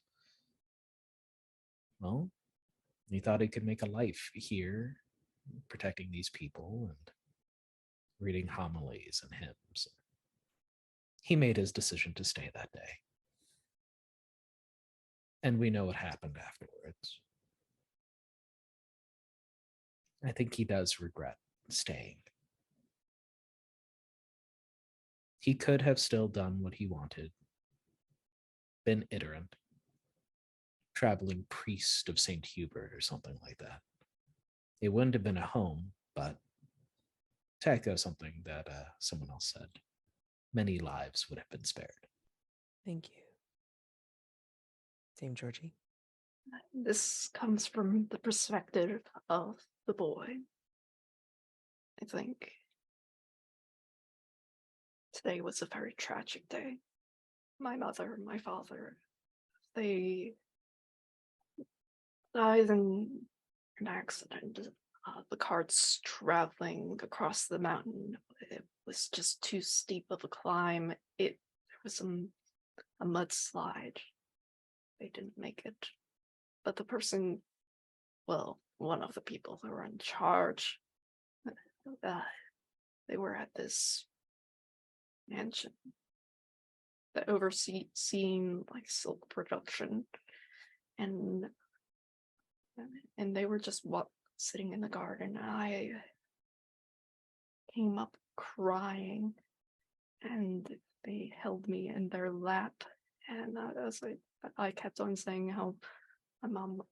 well, he thought he could make a life here protecting these people and reading homilies and hymns. He made his decision to stay that day. And we know what happened afterwards. I think he does regret staying. He could have still done what he wanted, been iterant, traveling priest of St. Hubert or something like that. It wouldn't have been a home, but to echo something that someone else said, many lives would have been spared. Thank you. Same, Georgie. This comes from the perspective of the boy. I think today was a very tragic day. My mother and my father, they died in an accident. The carts traveling across the mountain, it was just too steep of a climb. There was a mudslide. They didn't make it. But the person, well, one of the people who were in charge, they were at this mansion that overseeing like silk production, and they were just sitting in the garden. I came up crying, and they held me in their lap, and I kept on saying how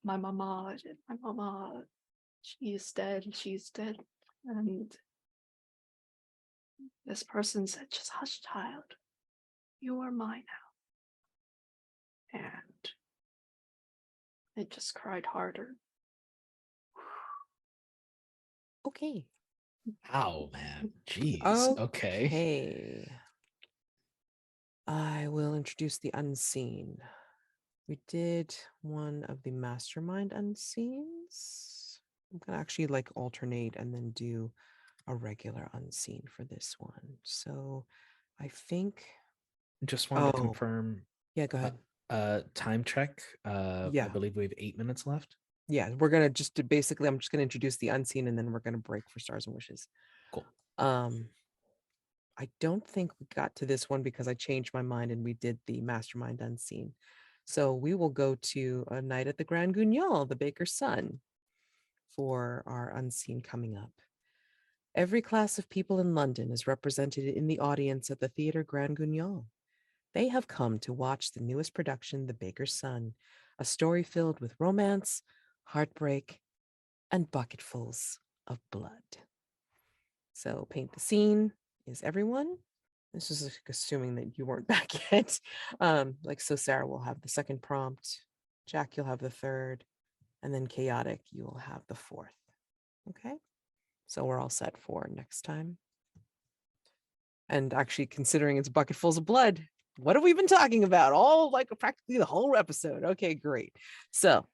my mama, she's dead, and this person said, "Just hush, child. You are mine now." And I just cried harder. Okay. Ow, man. Jeez. Okay. Okay. I will introduce the unseen. We did one of the mastermind unseens. I'm gonna actually like alternate and then do a regular unseen for this one. So I think Just wanted to Oh. confirm yeah, go ahead. time check. I Yeah. believe we have 8 minutes left. Yeah, we're gonna basically I'm just gonna introduce the unseen and then we're gonna break for stars and wishes. Cool. I don't think we got to this one because I changed my mind and we did the mastermind unseen. So we will go to A Night at the Grand Guignol, the baker's son, for our unseen coming up. Every class of people in London is represented in the audience at the Theatre Grand Guignol. They have come to watch the newest production, The Baker's Son, a story filled with romance, heartbreak, and bucketfuls of blood. So paint the scene. Is everyone? This is assuming that you weren't back yet. So Sarah will have the second prompt, Jack, you'll have the third, and then Chaotic, you will have the fourth. Okay, so we're all set for next time. And actually, considering it's bucketfuls of blood, what have we been talking about? All like practically the whole episode. Okay, great. So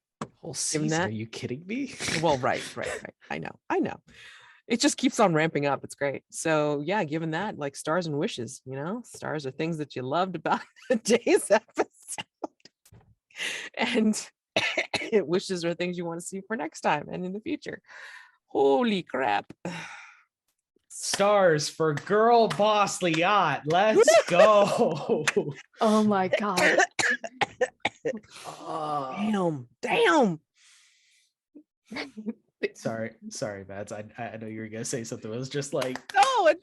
Whole season? Are you kidding me? Well, right. I know. It just keeps on ramping up. It's great. So yeah, given that, like stars and wishes, stars are things that you loved about today's episode. And wishes are things you want to see for next time and in the future. Holy crap. Stars for girl boss Liat. Let's go. Oh my god. Damn. Sorry, Mads. I know you were gonna say something. It was just like, No, it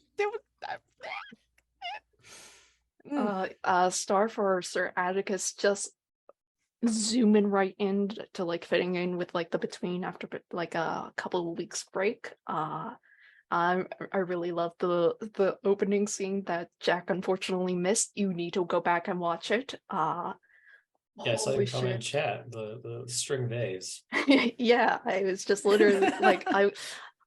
was. Star for Sir Atticus, just zooming right in to like fitting in with like the between after like a couple of weeks break. I really love the opening scene that Jack unfortunately missed. You need to go back and watch it. Yeah, I saw Holy your comment in shit. chat, the string vase. Yeah, I was just literally like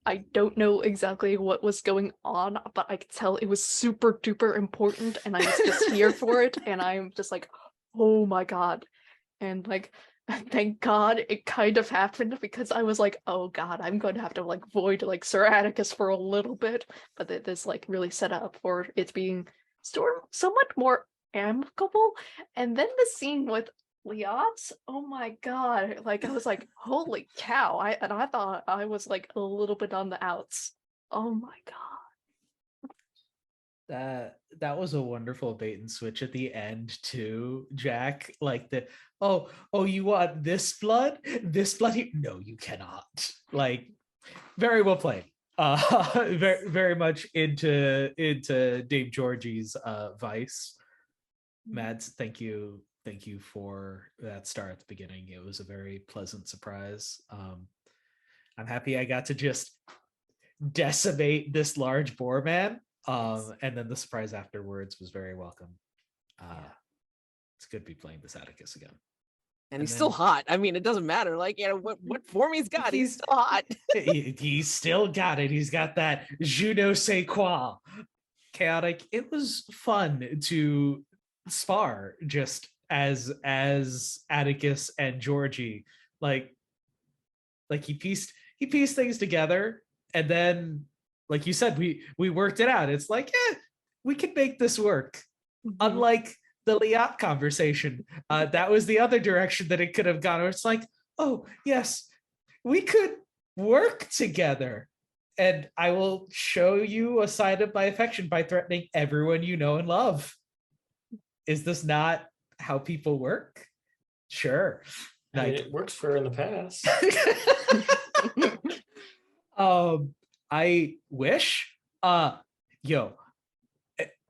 I don't know exactly what was going on, but I could tell it was super duper important and I was just here for it, and I'm just like, oh my god. And like thank god it kind of happened, because I was like, oh god, I'm going to have to like void like Sir Atticus for a little bit, but this like really set up for it being somewhat more amicable. And then the scene with Liat, oh my god, like I was like, holy cow. I thought I was like a little bit on the outs. Oh my god. that was a wonderful bait and switch at the end too, Jack. Like you want this blood? This blood here? No, you cannot. Like, very well played. Very much into Dave Georgie's vice. Mads, thank you for that star at the beginning. It was a very pleasant surprise. I'm happy I got to just decimate this large boar man. And then the surprise afterwards was very welcome. It's good to be playing this Atticus again. And he's still hot. I mean, it doesn't matter. Like, what form he's got, he's still hot. He's still got it. He's got that je ne sais quoi. Chaotic. It was fun to spar just as Atticus and Georgie. Like he pieced things together, and then, like you said, we worked it out. It's like, we can make this work. Unlike the Liat conversation, that was the other direction that it could have gone. Where it's like, oh yes, we could work together, and I will show you a side of my affection by threatening everyone you know and love. Is this not how people work? Sure. I mean, it works for her in the past. I wish.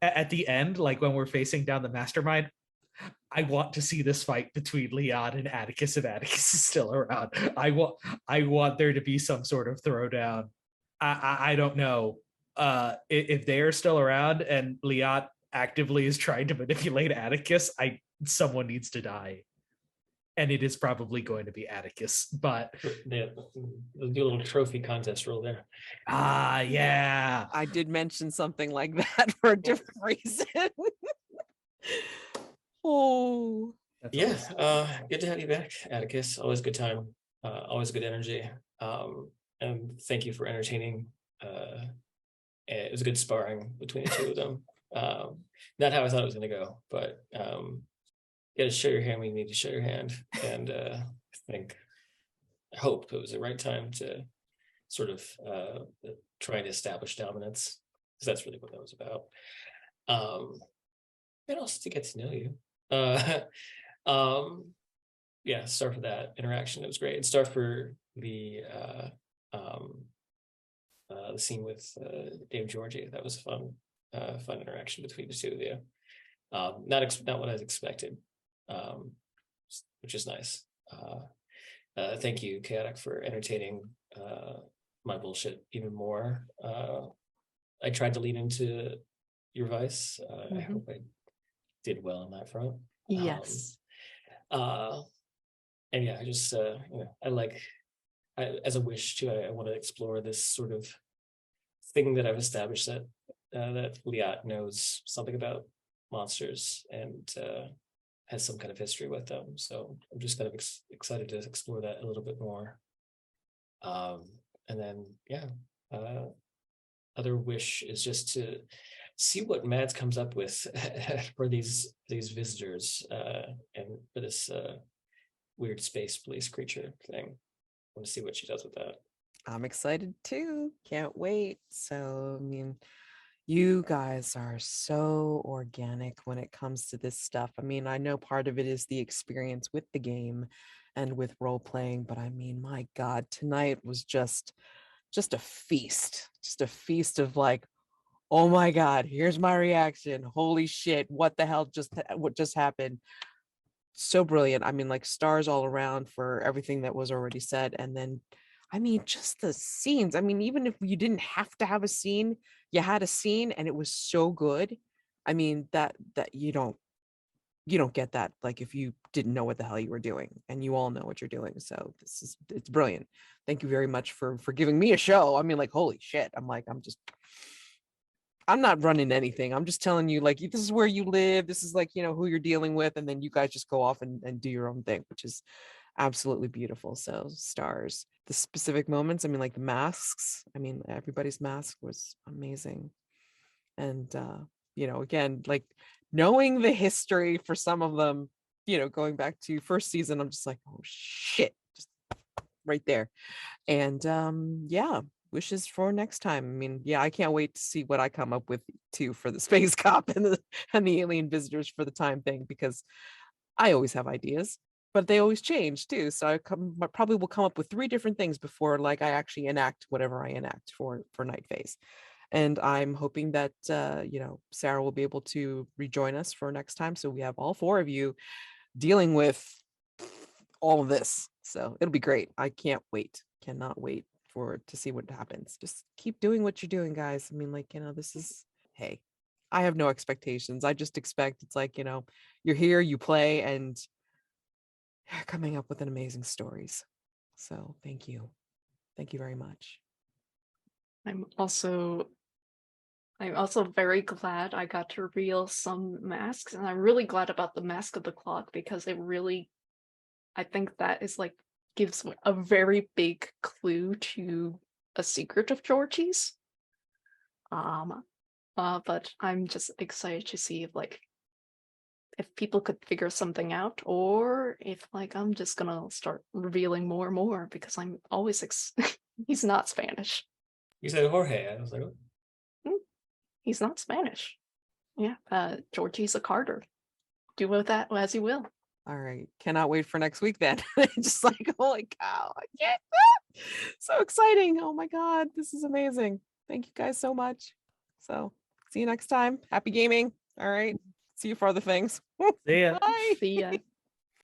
At the end, like when we're facing down the mastermind, I want to see this fight between Liat and Atticus if Atticus is still around. I want there to be some sort of throwdown. I don't know if they are still around and Liat actively is trying to manipulate Atticus. Someone needs to die, and it is probably going to be Atticus. But yeah, we'll do a little trophy contest rule there. Yeah, I did mention something like that for a different reason. Oh, that's yeah. awesome. Good to have you back, Atticus. Always good time. Always good energy. And thank you for entertaining. It was a good sparring between the two of them. Not how I thought it was going to go, but you got to show your hand when you need to show your hand. And I hope it was the right time to sort of try to establish dominance, because that's really what that was about. And also to get to know you. Yeah, star for that interaction. It was great. And star for the scene with Dave Georgie. That was a fun interaction between the two of you. Not what I expected, which is nice. Thank you, Chaotic, for entertaining my bullshit even more. I tried to lean into your vice. I hope I did well on that front. Yes. And yeah, I just as a wish too, I want to explore this sort of thing that I've established, that Liat knows something about monsters and has some kind of history with them. So I'm just kind of excited to explore that a little bit more. And then other wish is just to see what Mads comes up with for these visitors and for this weird space police creature thing. I want to see what she does with that. I'm excited too. Can't wait. So, I mean, you guys are so organic when it comes to this stuff. I mean, I know part of it is the experience with the game and with role playing, but I mean, my God, tonight was just a feast. Just a feast of like, oh my God, here's my reaction. Holy shit, what just happened? So brilliant. I mean, like stars all around for everything that was already said. And then, I mean, just the scenes. I mean, even if you didn't have to have a scene, you had a scene and it was so good. I mean, that you don't get that like if you didn't know what the hell you were doing, and you all know what you're doing. So it's brilliant. Thank you very much for giving me a show. I mean, like, holy shit. I'm not running anything. I'm just telling you, like, this is where you live. This is like, who you're dealing with. And then you guys just go off and do your own thing, which is absolutely beautiful. So stars, the specific moments. I mean, like the masks. I mean, everybody's mask was amazing. And, again, like knowing the history for some of them, going back to first season, I'm just like, oh shit, just right there. And yeah, wishes for next time. I mean, yeah, I can't wait to see what I come up with too for the space cop and the alien visitors for the time thing, because I always have ideas, but they always change too. So I probably will come up with 3 different things before like I actually enact whatever I enact for night phase. And I'm hoping that Sarah will be able to rejoin us for next time, so we have all 4 of you dealing with all of this. So it'll be great. I can't wait. Cannot wait to see what happens. Just keep doing what you're doing, guys. I mean, like, this is, hey, I have no expectations. I just expect it's like, you're here, you play, and you're coming up with an amazing stories. So thank you. Thank you very much. I'm also very glad I got to reveal some masks, and I'm really glad about the mask of the clock because I think that is like gives a very big clue to a secret of Georgie's. But I'm just excited to see if people could figure something out, or if like I'm just gonna start revealing more and more because I'm always he's not Spanish. You said Jorge. I was like, oh. He's not Spanish. Yeah, Georgie's a Carter. Do with that as you will. All right. Cannot wait for next week then. Just like, holy cow. I can't. So exciting. Oh my God. This is amazing. Thank you guys so much. So see you next time. Happy gaming. All right. See you for other things. See ya. See ya.